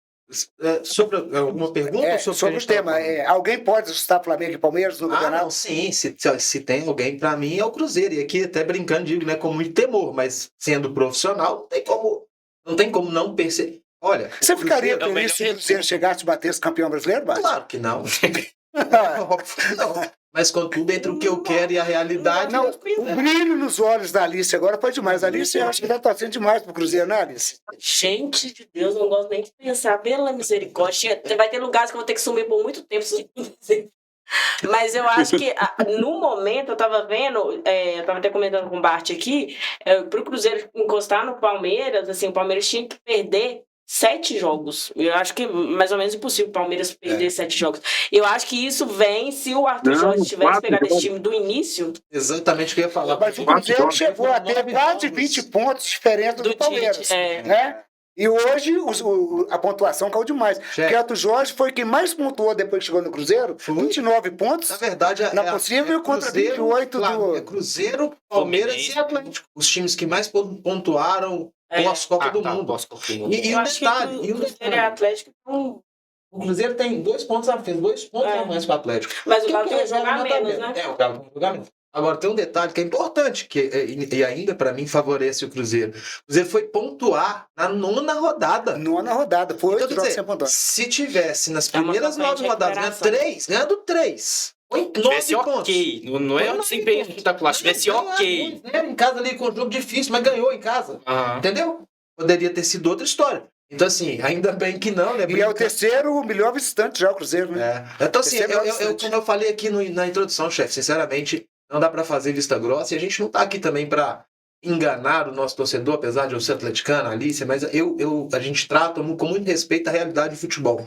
Sobre alguma pergunta? Sobre o tema. Alguém pode assustar Flamengo e Palmeiras no campeonato? Não, sim. Se tem alguém, pra mim, é o Cruzeiro. E aqui, até brincando, digo, né, com muito temor, mas sendo profissional, não tem como não perceber. Olha, você ficaria feliz se o Cruzeiro chegasse e batesse campeão brasileiro, Bart? Claro que não. Não. Mas contudo, entre o que eu quero e a realidade... Não, o brilho nos olhos da Alice agora foi demais. A Alice, eu acho que tá torcendo demais pro Cruzeiro, né, Alice? Gente de Deus, não gosto nem de pensar. Pela misericórdia. Vai ter lugares que eu vou ter que sumir por muito tempo. Mas eu acho que, no momento, eu tava vendo, eu tava até comentando com o Bart aqui, pro Cruzeiro encostar no Palmeiras, assim, o Palmeiras tinha que perder 7 jogos. Eu acho que é mais ou menos impossível o Palmeiras perder 7 jogos. Eu acho que isso vem se o Arthur Jorge tivesse 4 pegado esse jogos. time do início Exatamente o que eu ia falar. Mas o 4 Cruzeiro jogos. chegou a ter quase 20 pontos diferentes do do Palmeiras. Tite. Né? E hoje a pontuação caiu demais. Porque Arthur Jorge foi quem mais pontuou depois que chegou no Cruzeiro. Foi. 29 pontos. Na verdade, Na possível contra 28 do... É Cruzeiro, Palmeiras e Atlético. Os times que mais pontuaram pós-Copa do Mundo. Pós-Copa do Mundo. E Eu um acho detalhe, que e um o Cruzeiro e detalhe. Atlético estão... O Cruzeiro tem 2 pontos a fez 2 pontos a mais que o Atlético. Mas o Que Galo tem que joga jogar na menos, tabela. né? O Galo tem que jogar menos. Agora, tem um detalhe que é importante, e ainda, para mim, favorece o Cruzeiro. O Cruzeiro foi pontuar na 9ª rodada. Nona rodada. Foi 8 Então, quer jogos dizer, sem pontuar. se tivesse nas É uma primeiras campanha 9 de rodadas ganhando 3, foi 9 Tivesse pontos. ok. Não é um desempenho espetacular. Tivesse ok. Né? Em casa ali com um jogo difícil, mas ganhou em casa. Aham. Entendeu? Poderia ter sido outra história. Então, assim, ainda bem que não, né? E é o terceiro o melhor visitante já, o Cruzeiro, né? Então, assim, Terceiro melhor visitante. como eu falei aqui na introdução, chefe, sinceramente, não dá pra fazer vista grossa e a gente não tá aqui também pra enganar o nosso torcedor, apesar de eu ser atleticano, Alice, mas a gente trata com muito respeito a realidade do futebol.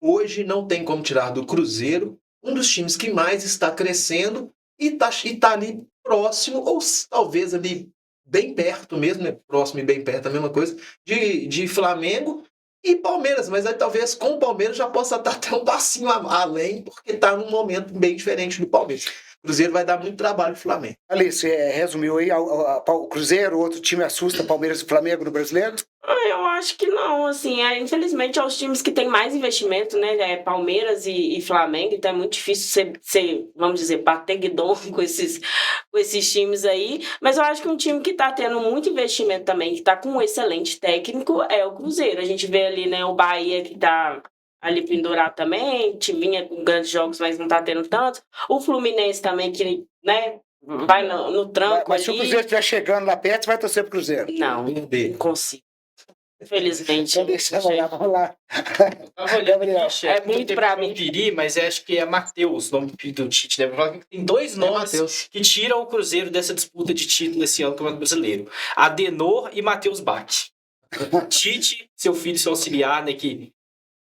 Hoje não tem como tirar do Cruzeiro um dos times que mais está crescendo e tá ali próximo, ou talvez ali bem perto mesmo, né? Próximo e bem perto, a mesma coisa, de Flamengo e Palmeiras, mas aí talvez com o Palmeiras já possa estar até um passinho além, porque está num momento bem diferente do Palmeiras. O Cruzeiro vai dar muito trabalho pro Flamengo. Alice, resumiu aí, o Cruzeiro, outro time assusta Palmeiras e Flamengo no Brasileiro? Eu acho que não, assim, infelizmente é os times que têm mais investimento, né, Palmeiras e Flamengo, então é muito difícil ser, vamos dizer, bater guidon com esses times aí, mas eu acho que um time que tá tendo muito investimento também, que tá com um excelente técnico, é o Cruzeiro. A gente vê ali, né, o Bahia que tá ali pendurado também, vinha com grandes jogos, mas não tá tendo tanto. O Fluminense também, que, né, vai no tranco Mas se o ali. Cruzeiro estiver chegando lá perto, você vai torcer pro Cruzeiro. Não consigo. Infelizmente. Então deixa, vamos lá. Tava olhando, É muito pra mim. conferir, mas acho que é Matheus, o nome do Tite, né? Tem 2 nomes Matheus. que tiram o Cruzeiro dessa disputa de título esse ano no Campeonato Brasileiro. Adenor e Matheus Bach. Tite, seu filho, seu auxiliar, né, que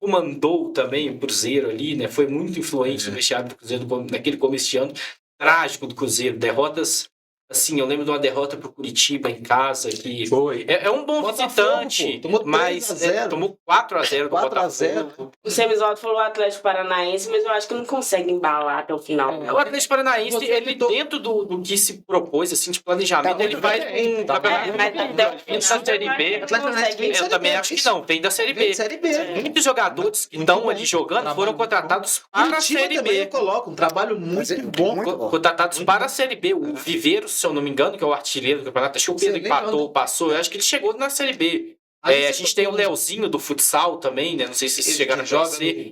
comandou também o Cruzeiro ali, né? Foi muito influente no vestiário do Cruzeiro naquele começo de ano. Trágico do Cruzeiro. Derrotas, assim, eu lembro de uma derrota pro Curitiba em casa. Que Foi. é um bom Botafogo, visitante, pô. Tomou mas 3-0. tomou 4-0 do 4-0. Botafogo. O Semisalto falou o Atlético Paranaense, mas eu acho que não consegue embalar até o final. O Atlético Paranaense, Você ele citou- dentro do que se propôs, assim, de planejamento, Tá ele muito vai bem, com tá campeonato bem. Mas até o da final Série vai- B. não Atlético Paranaense consegue. vem de Eu Série também B, acho que isso. não, vem da Série Vem de B. Série B. Muitos jogadores que Muito estão bom. ali jogando Trabalho foram muito contratados bom. para a Curitiba Série também eu B. coloco um trabalho Mas muito bom. muito bom. Contratados para a Série B. O Viveiro, se eu não me engano, que é o artilheiro do campeonato, acho que o Pedro Excelente, empatou, passou. Eu acho que ele chegou na Série B. A gente tem o Leozinho do futsal também, né? Não sei se vocês chegaram a conhecer.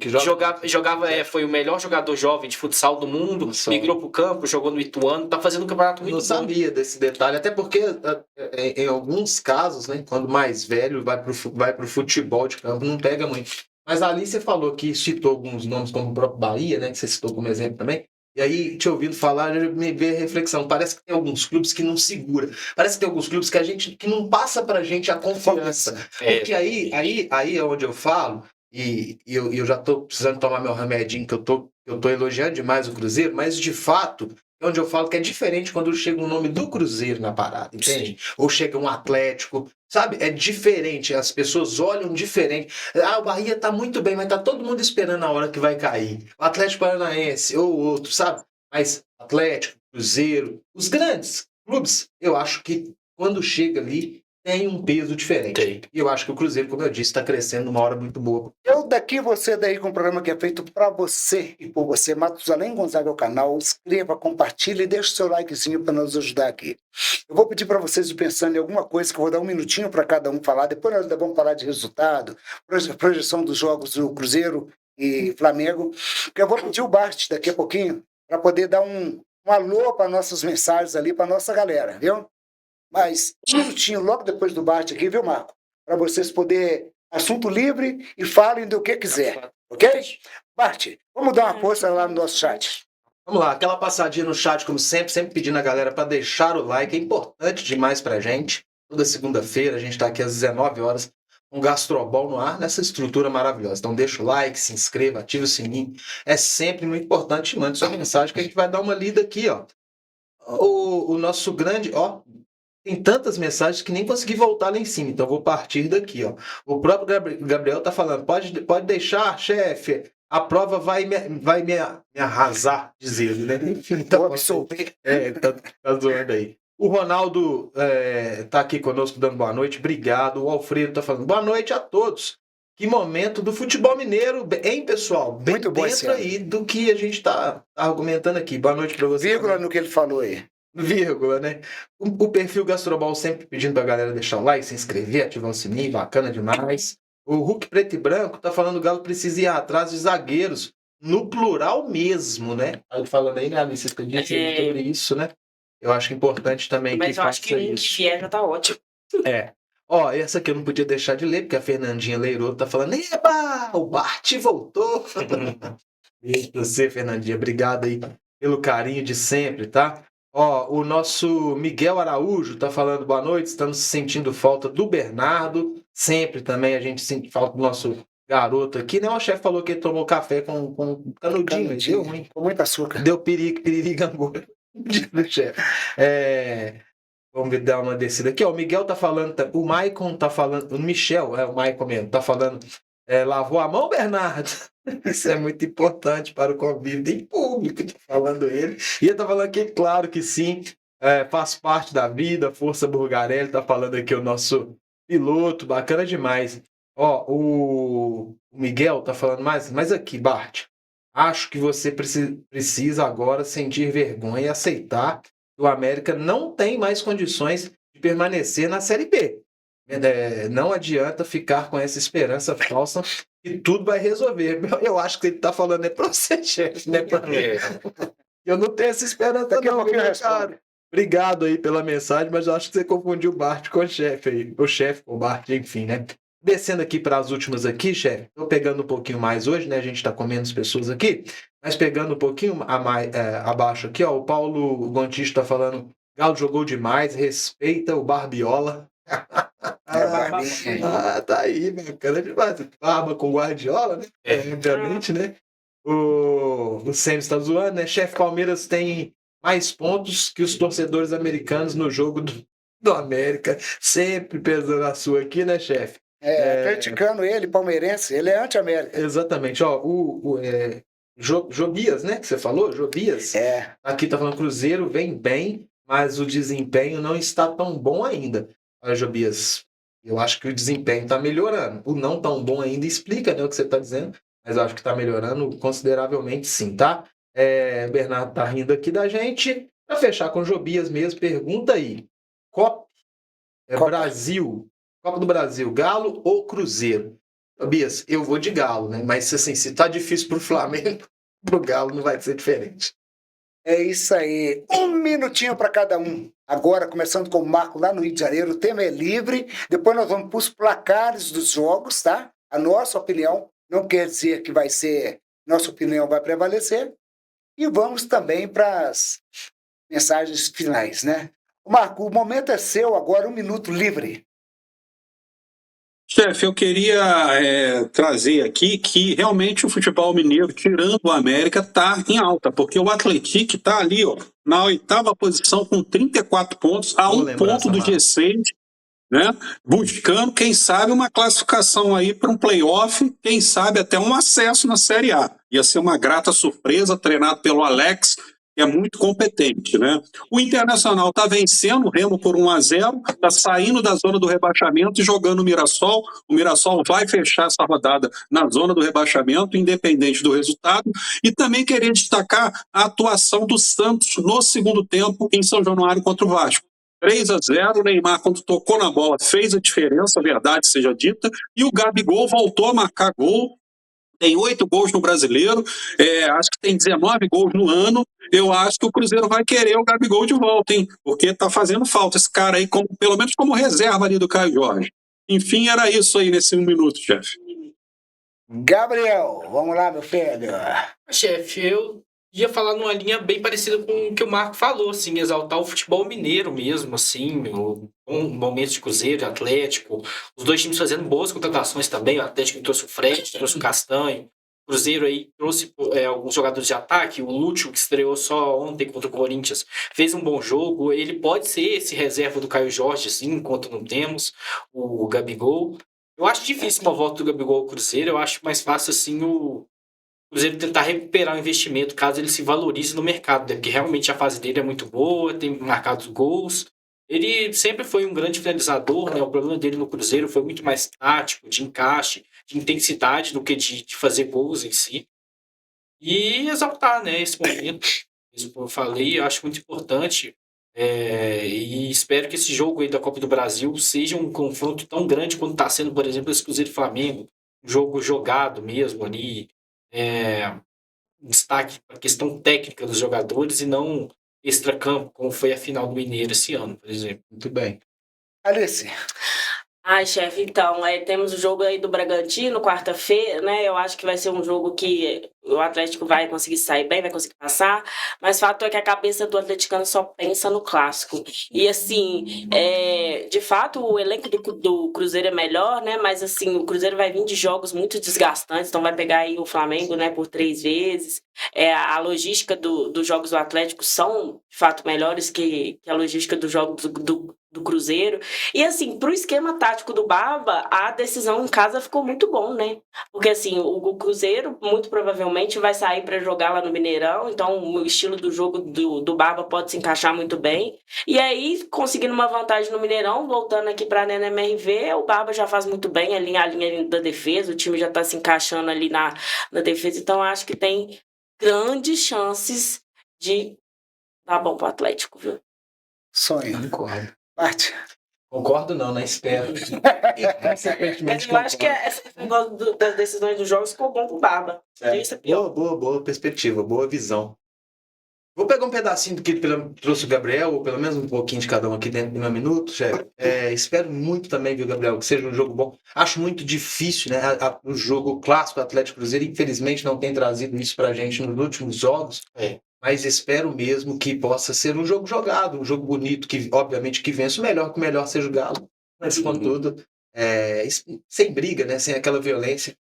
Jogava, foi o melhor jogador jovem de futsal do mundo. Nossa. Migrou pro campo, jogou no Ituano, tá fazendo um campeonato muito Não bom. sabia desse detalhe, até porque em alguns casos, né, quando mais velho vai pro futebol de campo, não pega muito. Mas ali você falou que citou alguns nomes como o próprio Bahia, né, que você citou como exemplo também. E aí, te ouvindo falar, me veio a reflexão. Parece que tem alguns clubes que não segura. Parece que tem alguns clubes que não passa pra gente a confiança. Porque aí é onde eu falo, e eu já tô precisando tomar meu remedinho, que eu tô elogiando demais o Cruzeiro, mas de fato, é onde eu falo que é diferente quando chega o nome do Cruzeiro na parada, entende? Ou chega um Atlético, sabe? É diferente, as pessoas olham diferente. O Bahia tá muito bem, mas tá todo mundo esperando a hora que vai cair. O Atlético Paranaense ou outro, sabe? Mas Atlético, Cruzeiro, os grandes clubes, eu acho que quando chega ali, tem um peso diferente. Tem. E eu acho que o Cruzeiro, como eu disse, está crescendo numa hora muito boa. Eu daqui, você daí, com um programa que é feito para você e por você. Matusalém Gonzaga é o canal. Inscreva, compartilhe e deixe o seu likezinho para nos ajudar aqui. Eu vou pedir para vocês ir pensando em alguma coisa que eu vou dar um minutinho para cada um falar. Depois nós vamos falar de resultado, projeção dos jogos do Cruzeiro e Flamengo. Que eu vou pedir o Bart daqui a pouquinho para poder dar um alô para nossas mensagens ali, para nossa galera, viu? Mas um minutinho logo depois do Bart aqui, viu, Marco? Para vocês poderem, assunto livre e falem do que quiser, ok? Bart, vamos dar uma força lá no nosso chat. Vamos lá, aquela passadinha no chat, como sempre pedindo a galera para deixar o like, é importante demais pra gente. Toda segunda-feira, a gente tá aqui às 19 horas, um Gastrobol no ar nessa estrutura maravilhosa. Então deixa o like, se inscreva, ativa o sininho. É sempre muito importante. Mande sua mensagem que a gente vai dar uma lida aqui, ó. O nosso grande, ó, tem tantas mensagens que nem consegui voltar lá em cima, então vou partir daqui, ó. O próprio Gabriel tá falando, pode deixar, chefe, a prova vai me arrasar, diz ele, né? Enfim, então, tá zoando aí. O Ronaldo tá aqui conosco dando boa noite, obrigado. O Alfredo tá falando, boa noite a todos. Que momento do futebol mineiro, hein, pessoal? Bem Muito bom dentro aí do que a gente tá argumentando aqui. Boa noite para você. Vírgula no que ele falou aí. Vírgula, né? O perfil Gastrobol sempre pedindo pra galera deixar o like, se inscrever, ativar o sininho, bacana demais. O Hulk Preto e Branco tá falando que o Galo precisa ir atrás de zagueiros, no plural mesmo, né? Tá falando aí, né, Alice? Você podia dizer sobre isso, né? Eu acho importante também Mas eu acho que um que vier já tá ótimo. Ó, essa aqui eu não podia deixar de ler, porque a Fernandinha Leiro tá falando, eba, o Bart voltou. Beijo pra você, Fernandinha. Obrigado aí pelo carinho de sempre, tá? Ó, o nosso Miguel Araújo tá falando boa noite, estamos sentindo falta do Bernardo. Sempre também a gente sente falta do nosso garoto aqui, né? O chefe falou que ele tomou café com canudinho, deu ruim. Com muito açúcar. Deu piririgango. Do chefe. Vamos dar uma descida aqui, ó. O Miguel tá falando, o Maicon tá falando, o Michel, o Maicon mesmo, tá falando, lavou a mão, Bernardo? Isso é muito importante para o convívio em público, tá falando ele. E ele tá falando aqui, claro que sim, faz parte da vida, Força Burgarelli, tá falando aqui o nosso piloto, bacana demais. Ó, o Miguel tá falando mas aqui, Bart, acho que você precisa agora sentir vergonha e aceitar o América não tem mais condições de permanecer na Série B. Não adianta ficar com essa esperança falsa que tudo vai resolver. Eu acho que ele está falando para você, chefe, né? Eu não tenho essa esperança não, meu cara. Obrigado aí pela mensagem, mas eu acho que você confundiu o Bart com o chefe aí. O chefe com o Bart, enfim, né? Descendo aqui para as últimas aqui, chefe. Estou pegando um pouquinho mais hoje, né? A gente está com menos pessoas aqui. Mas pegando um pouquinho abaixo aqui, ó, o Paulo Gontijo está falando, Galo jogou demais, respeita o Barbiola. Tá aí, bacana demais. Barba com Guardiola, né? Obviamente, né? O Sam está zoando, né? Chefe, Palmeiras tem mais pontos que os torcedores americanos no jogo do América. Sempre pesando a sua aqui, né, chefe? Criticando ele, palmeirense, ele é anti-América. Exatamente, ó, Jobias, né, que você falou, Jobias, aqui tá falando Cruzeiro vem bem, mas o desempenho não está tão bom ainda. Olha, Jobias, eu acho que o desempenho tá melhorando, o não tão bom ainda explica, né, o que você tá dizendo, mas eu acho que tá melhorando consideravelmente sim, tá? Bernardo tá rindo aqui da gente, pra fechar com Jobias mesmo, pergunta aí, Copa Brasil, Copa do Brasil, Galo ou Cruzeiro? Tobias, eu vou de Galo, né? Mas assim, se tá difícil pro Flamengo, pro Galo não vai ser diferente. É isso aí. Um minutinho para cada um. Agora, começando com o Marco lá no Rio de Janeiro, o tema é livre. Depois nós vamos para os placares dos jogos, tá? A nossa opinião não quer dizer que vai ser, nossa opinião vai prevalecer. E vamos também para as mensagens finais, né? Marco, o momento é seu agora, um minuto livre. Chefe, eu queria trazer aqui que realmente o futebol mineiro, tirando o América, está em alta, porque o Atlético está ali, ó, na 8ª posição com 34 pontos, a um ponto do G6, né? Buscando, quem sabe, uma classificação aí para um playoff, quem sabe até um acesso na Série A. Ia ser uma grata surpresa, treinado pelo Alex, que é muito competente, né? O Internacional está vencendo o Remo por 1-0, está saindo da zona do rebaixamento e jogando o Mirassol. O Mirassol vai fechar essa rodada na zona do rebaixamento, independente do resultado. E também queria destacar a atuação do Santos no segundo tempo em São Januário contra o Vasco. 3-0, o Neymar, quando tocou na bola, fez a diferença, a verdade seja dita, e o Gabigol voltou a marcar gol. Tem 8 gols no Brasileiro, acho que tem 19 gols no ano. Eu acho que o Cruzeiro vai querer o Gabigol de volta, hein? Porque tá fazendo falta esse cara aí, pelo menos como reserva ali do Caio Jorge. Enfim, era isso aí nesse 1 minuto, chefe. Gabriel, vamos lá, meu filho. Chefe, eu ia falar numa linha bem parecida com o que o Marco falou, assim, exaltar o futebol mineiro mesmo, assim, o bom momento de Cruzeiro, Atlético, os dois times fazendo boas contratações também, o Atlético trouxe o Fred, trouxe o Castanho, o Cruzeiro aí trouxe alguns jogadores de ataque, o Lúcio, que estreou só ontem contra o Corinthians, fez um bom jogo, ele pode ser esse reserva do Caio Jorge, assim, enquanto não temos o Gabigol. Eu acho difícil uma volta do Gabigol ao Cruzeiro, eu acho mais fácil, assim, o Cruzeiro tentar recuperar o investimento caso ele se valorize no mercado, né? Porque realmente a fase dele é muito boa, tem marcado gols. Ele sempre foi um grande finalizador, né? O problema dele no Cruzeiro foi muito mais tático, de encaixe, de intensidade do que de fazer gols em si. E exaltar, né, esse momento. Isso que eu falei, eu acho muito importante. E espero que esse jogo aí da Copa do Brasil seja um confronto tão grande quanto está sendo, por exemplo, esse Cruzeiro e Flamengo. Um jogo jogado mesmo ali, destaque para a questão técnica dos jogadores e não extracampo, como foi a final do Mineiro esse ano, por exemplo. Muito bem. Alice, Ai, chefe, então, temos o jogo aí do Bragantino, quarta-feira, né? Eu acho que vai ser um jogo que o Atlético vai conseguir sair bem, vai conseguir passar, mas fato é que a cabeça do atleticano só pensa no clássico. E, assim, de fato, o elenco do Cruzeiro é melhor, né? Mas, assim, o Cruzeiro vai vir de jogos muito desgastantes, então vai pegar aí o Flamengo, né, por 3 vezes. A logística dos jogos do Atlético são, de fato, melhores que a logística dos jogos do Cruzeiro. E, assim, pro esquema tático do Barba, a decisão em casa ficou muito bom, né? Porque, assim, o Cruzeiro, muito provavelmente, vai sair para jogar lá no Mineirão, então o estilo do jogo do Barba pode se encaixar muito bem. E aí, conseguindo uma vantagem no Mineirão, voltando aqui para a Arena MRV, o Barba já faz muito bem ali a linha da defesa, o time já está se encaixando ali na defesa, então acho que tem grandes chances de dar bom pro Atlético, viu? sonho. Concordo. Bate. Concordo não, né? Espero. Consequentemente, Eu acho que esse negócio das decisões dos jogos ficou bom pro Barba. Isso é pior. Boa perspectiva, boa visão. Vou pegar um pedacinho do que trouxe o Gabriel, ou pelo menos um pouquinho de cada um aqui dentro de 1 minuto, chefe. Espero muito também, viu, Gabriel, que seja um jogo bom. Acho muito difícil, né? O jogo clássico Atlético Cruzeiro, infelizmente, não tem trazido isso pra gente nos últimos jogos. Mas espero mesmo que possa ser um jogo jogado, um jogo bonito, que obviamente que vença o melhor, que o melhor seja o Galo. Mas, contudo, sem briga, né? Sem aquela violência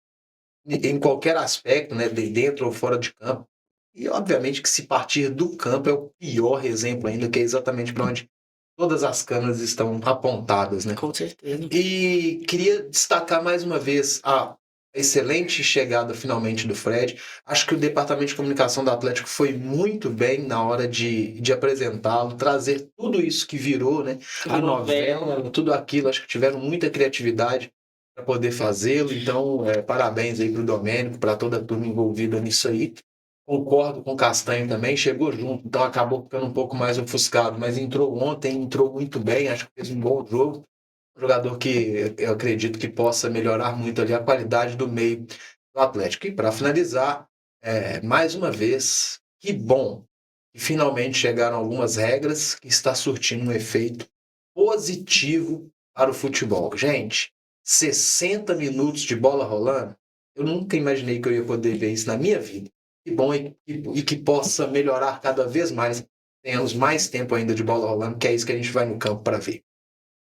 em qualquer aspecto, né? De dentro ou fora de campo. E, obviamente, que se partir do campo é o pior exemplo ainda, que é exatamente para onde todas as câmeras estão apontadas, né? Com certeza. E queria destacar mais uma vez a excelente chegada finalmente do Fred. Acho que o departamento de comunicação do Atlético foi muito bem na hora de apresentá-lo, trazer tudo isso que virou, né? A novela, tudo aquilo. Acho que tiveram muita criatividade para poder fazê-lo. Então, parabéns aí para o Domênico, para toda a turma envolvida nisso aí. Concordo com o Castanho também, chegou junto, então acabou ficando um pouco mais ofuscado, mas entrou ontem, entrou muito bem, acho que fez um bom jogo. Um jogador que eu acredito que possa melhorar muito ali a qualidade do meio do Atlético. E para finalizar, mais uma vez, que bom que finalmente chegaram algumas regras que está surtindo um efeito positivo para o futebol. Gente, 60 minutos de bola rolando, eu nunca imaginei que eu ia poder ver isso na minha vida. Que bom e que possa melhorar cada vez mais. Tenhamos mais tempo ainda de bola rolando, que é isso que a gente vai no campo para ver.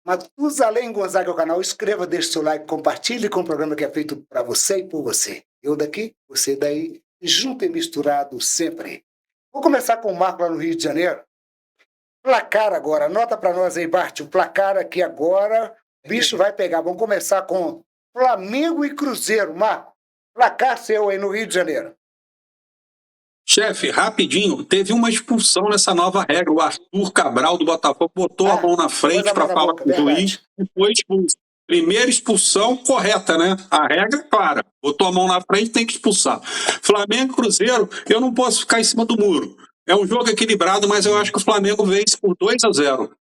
Matusalém Gonzaga é o canal. Inscreva, deixe seu like, compartilhe com o programa que é feito para você e por você. Eu daqui, você daí, junto e misturado sempre. Vou começar com o Marco lá no Rio de Janeiro. Placar agora. Anota para nós aí, Bart. O placar aqui agora, o bicho vai pegar. Vamos começar com Flamengo e Cruzeiro. Marco, placar seu aí no Rio de Janeiro. Chefe, rapidinho, teve uma expulsão nessa nova regra. O Arthur Cabral do Botafogo botou a mão na frente para falar com o juiz e foi expulso. Primeira expulsão correta, né? A regra é clara. Botou a mão na frente, tem que expulsar. Flamengo e Cruzeiro, eu não posso ficar em cima do muro. É um jogo equilibrado, mas eu acho que o Flamengo vence por 2-0.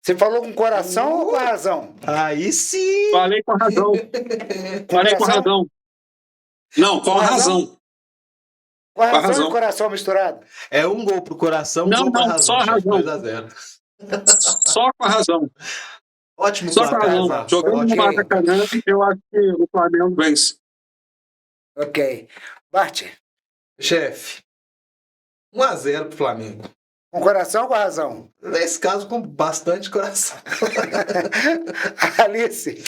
Você falou com coração ou com razão? Aí sim! Falei com razão. Falei com razão. Não, com razão. Com razão e coração misturado? É um gol pro coração, não, gol pra razão. Só a razão. 2-0. Só com a razão. Ótimo só com a razão. Marcos. Jogando no Maracanã, eu acho que o Flamengo vence. Ok. Bart. Chefe, 1-0 pro Flamengo. Com coração ou com razão? Nesse caso, com bastante coração. Alice.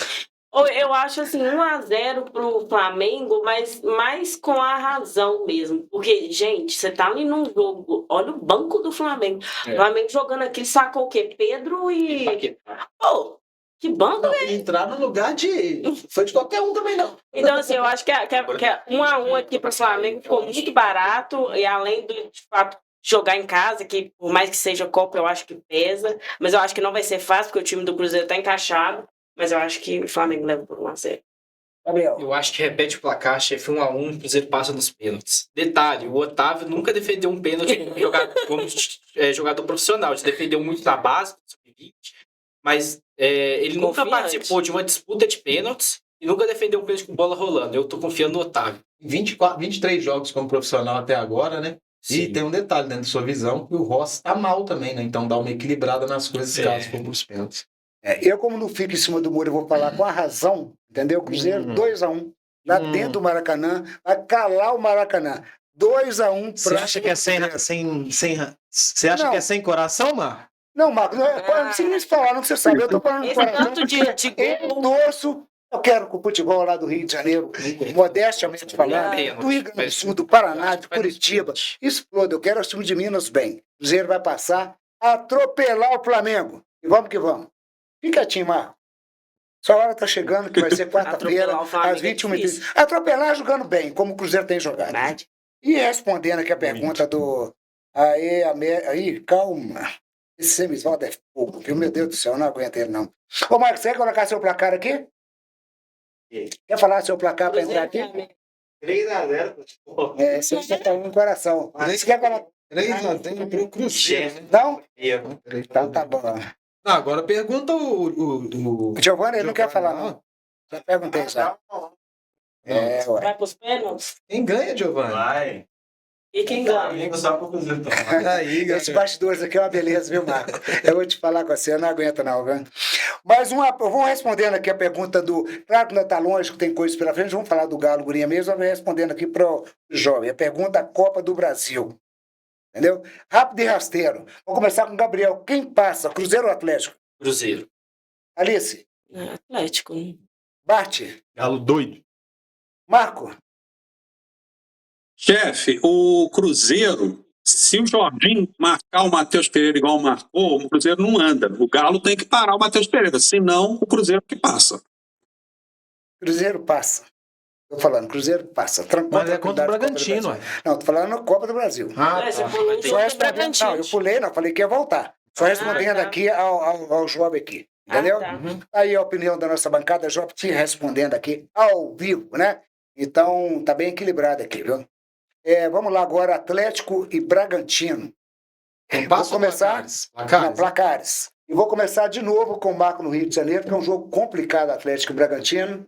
Eu acho assim, 1-0 pro Flamengo, mas mais com a razão mesmo. Porque, gente, você tá ali num jogo, olha o banco do Flamengo. O Flamengo jogando aqui, sacou o quê? Pedro e... Pô, que banco, Não, entrar no lugar de... Foi de qualquer um também, não. Então, assim, eu acho que 1-1 aqui pro Flamengo ficou muito barato. E além de fato, jogar em casa, que por mais que seja Copa, eu acho que pesa. Mas eu acho que não vai ser fácil, porque o time do Cruzeiro tá encaixado. Mas eu acho que o Flamengo leva por 1-0. Gabriel. Eu acho que repete o placar, chefe, 1-1, o Cruzeiro passa nos pênaltis. Detalhe, o Otávio nunca defendeu um pênalti como jogador profissional. Ele defendeu muito na base, no sub-20, mas ele nunca participou de uma disputa de pênaltis e nunca defendeu um pênalti com bola rolando. Eu tô confiando no Otávio. 23 jogos como profissional até agora, né? Sim. E tem um detalhe dentro da sua visão, que o Rossi tá mal também, né? Então dá uma equilibrada nas coisas caso for pros pênaltis. Eu, como não fico em cima do muro, eu vou falar com a razão, entendeu? Cruzeiro 2-1, lá dentro do Maracanã, vai calar o Maracanã. 2-1. Você acha que é Você acha que é sem coração, Mar? Não, Marco, não precisa nem falar, não você sabe. Eu tô falando com coração. Eu torço, eu quero que o futebol lá do Rio de Janeiro, modestamente falando, do Rio Grande do Sul, do Paraná, de Curitiba, exploda. Eu quero o time de Minas bem. O Cruzeiro vai passar, atropelar o Flamengo. E vamos que vamos. Fica quietinho, Marco. Sua hora tá chegando, que vai ser quarta-feira, às 21h30. Atropelar jogando bem, como o Cruzeiro tem jogado. Verdade. E respondendo aqui a pergunta do... Aí, calma. Esse Semisvaldo é fogo, viu? Meu Deus do céu, eu não aguento ele, não. Ô, Marcos, você quer colocar seu placar aqui? Quer falar seu placar para entrar aqui? 3-0. Você já tá no coração. Você quer colocar... 3-0 pro Cruzeiro. Não? Então tá bom. Agora pergunta o Giovanni, ele não quer falar, não. Já perguntei já. Vai pros pênaltis? Quem ganha, Giovanni? Vai. E quem ganha? Aí, esse bastidores aqui é uma beleza, viu, Marco? Eu vou te falar com você, eu não aguento não, viu? Mas vamos respondendo aqui a pergunta do... Claro que não está longe, que tem coisas pela frente, vamos falar do Galo Gurinha mesmo, vamos respondendo aqui para o jovem. A pergunta da Copa do Brasil. Entendeu? Rápido e rasteiro. Vamos começar com o Gabriel. Quem passa? Cruzeiro ou Atlético? Cruzeiro. Alice? Atlético. Bart? Galo doido. Marco? Chefe, o Cruzeiro, se o Jorginho marcar o Matheus Pereira igual marcou, o Cruzeiro não anda. O Galo tem que parar o Matheus Pereira, senão o Cruzeiro que passa. Cruzeiro passa. Tô falando, Cruzeiro passa. Mas é contra o Bragantino, ué. Não, tô falando na Copa do Brasil. Só respondendo, não, eu pulei, não, falei que ia voltar. Só respondendo aqui ao jovem aqui. Entendeu? Aí a opinião da nossa bancada, jovem, te respondendo aqui ao vivo, né? Então, tá bem equilibrado aqui, viu? Vamos lá agora, Atlético e Bragantino. Vou começar placares. E vou começar de novo com o Marco no Rio de Janeiro, que é um jogo complicado, Atlético e Bragantino.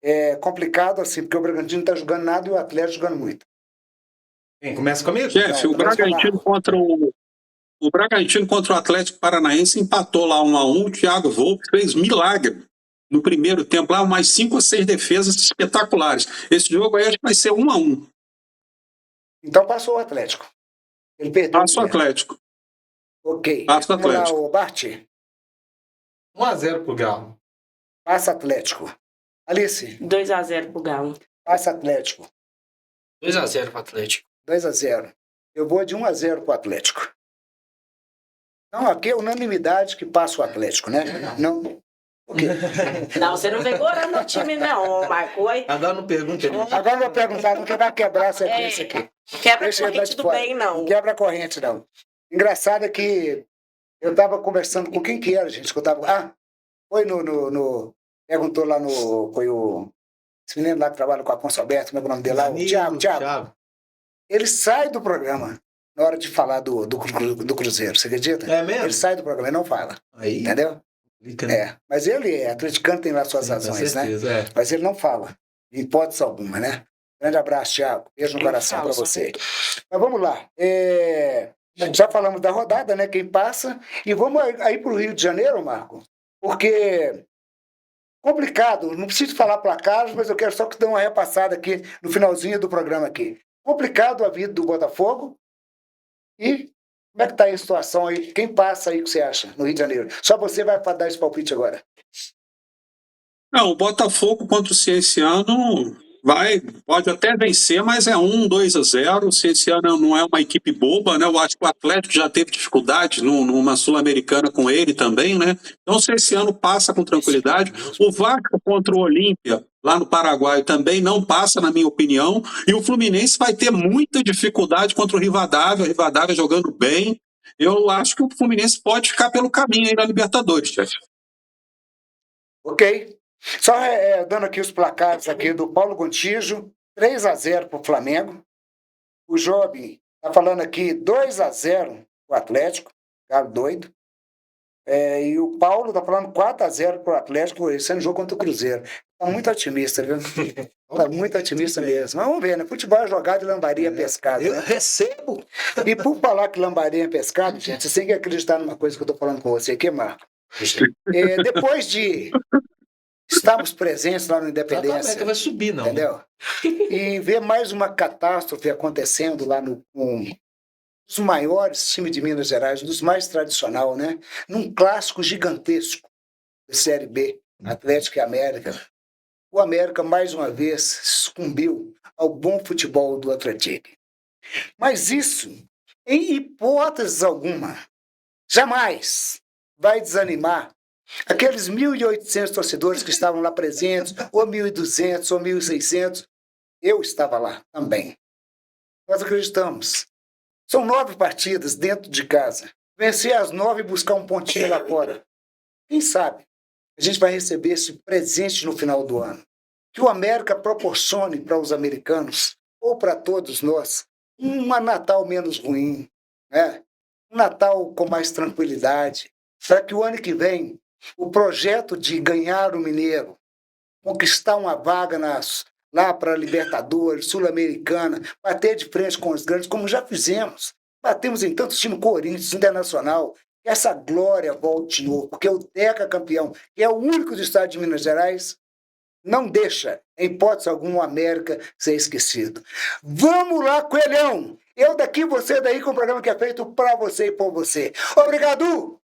É complicado assim, porque o Bragantino não tá jogando nada e o Atlético jogando muito. Começa comigo? Chefe, o Bragantino contra o Atlético Paranaense empatou lá 1-1. O Thiago Volpe fez milagre no primeiro tempo, lá mais 5 ou 6 defesas espetaculares. Esse jogo aí acho que vai ser 1-1. Então passou o Atlético. Ele perdeu. Passa o Atlético. Ok. Passa o Atlético. Vamos lá, o Bart. 1-0 pro Galo. Passa Atlético. Alice. 2-0 pro Galo. Passa Atlético. 2-0 pro Atlético. 2-0. Eu vou de 1-0 pro Atlético. Não, aqui é unanimidade que passa o Atlético, né? Não. Okay. Não, você não vem gorando no time, não, Marco. Agora não pergunta. Agora eu vou perguntar, porque vai quebrar a sequência aqui. Quebra a corrente do bem, não. Não quebra a corrente, não. Engraçado é que eu estava conversando com quem que era, gente, que eu tava... foi no... Perguntou lá no... Foi o... Esse menino lá que trabalha com a Afonso Alberto, como é o nome dele lá? O Thiago. Ele sai do programa na hora de falar do Cruzeiro, você acredita? É mesmo? Ele sai do programa e não fala. Aí. Entendeu? Mas ele é atleticano, tem lá suas razões, certeza, né? Mas ele não fala, em hipótese alguma, né? Grande abraço, Thiago. Beijo no coração para você. Mas vamos lá. Já falamos da rodada, né? Quem passa. E vamos aí para o Rio de Janeiro, Marco, porque complicado, não preciso falar placares, mas eu quero só que dê uma repassada aqui no finalzinho do programa aqui. Complicado a vida do Botafogo, E como é que tá aí a situação aí? Quem passa aí, o que você acha, no Rio de Janeiro? Só você vai dar esse palpite agora. Não, o Botafogo contra o Cienciano pode até vencer, mas é 2-0. O Cienciano não é uma equipe boba, né? Eu acho que o Atlético já teve dificuldade numa Sul-Americana com ele também, né? Então o Cienciano passa com tranquilidade. O Vasco contra o Olímpia, lá no Paraguai, também não passa, na minha opinião. E o Fluminense vai ter muita dificuldade contra o Rivadavia jogando bem. Eu acho que o Fluminense pode ficar pelo caminho aí na Libertadores, chefe. Ok. Só dando aqui os placares aqui do Paulo Gontijo, 3-0 para o Flamengo. O Job está falando aqui 2-0 para o Atlético, cara doido. E o Paulo está falando 4-0 para o Atlético, esse é no jogo contra o Cruzeiro. Está muito otimista, viu? Está muito otimista mesmo. Mas vamos ver, né? Futebol é jogado e lambaria pescada. Eu Né? recebo. E por falar que lambaria é pescado, gente, você tem que acreditar numa coisa que eu estou falando com você aqui, Marco. Depois de estarmos presentes lá no Independência, vai subir, não. entendeu? E ver mais uma catástrofe acontecendo lá com os maiores times de Minas Gerais, um dos mais tradicional, né? Num clássico gigantesco de Série B, Atlético e América. O América, mais uma vez, sucumbiu ao bom futebol do Atlético. Mas isso, em hipótese alguma, jamais vai desanimar aqueles 1.800 torcedores que estavam lá presentes, ou 1.200, ou 1.600. Eu estava lá também. Nós acreditamos. São 9 partidas dentro de casa. Vencer as 9 e buscar um pontinho lá fora. Quem sabe a gente vai receber esse presente no final do ano. Que o América proporcione para os americanos, ou para todos nós, um Natal menos ruim, né? Um Natal com mais tranquilidade, para que o ano que vem o projeto de ganhar o Mineiro, conquistar uma vaga lá para a Libertadores, Sul-Americana, bater de frente com os grandes, como já fizemos. Batemos em tantos times, Corinthians, Internacional, que essa glória volte de novo, porque o Teca campeão, que é o único do estado de Minas Gerais, não deixa, em hipótese alguma, o América ser esquecido. Vamos lá, Coelhão! Eu daqui, você daí, com um programa que é feito para você e por você. Obrigado!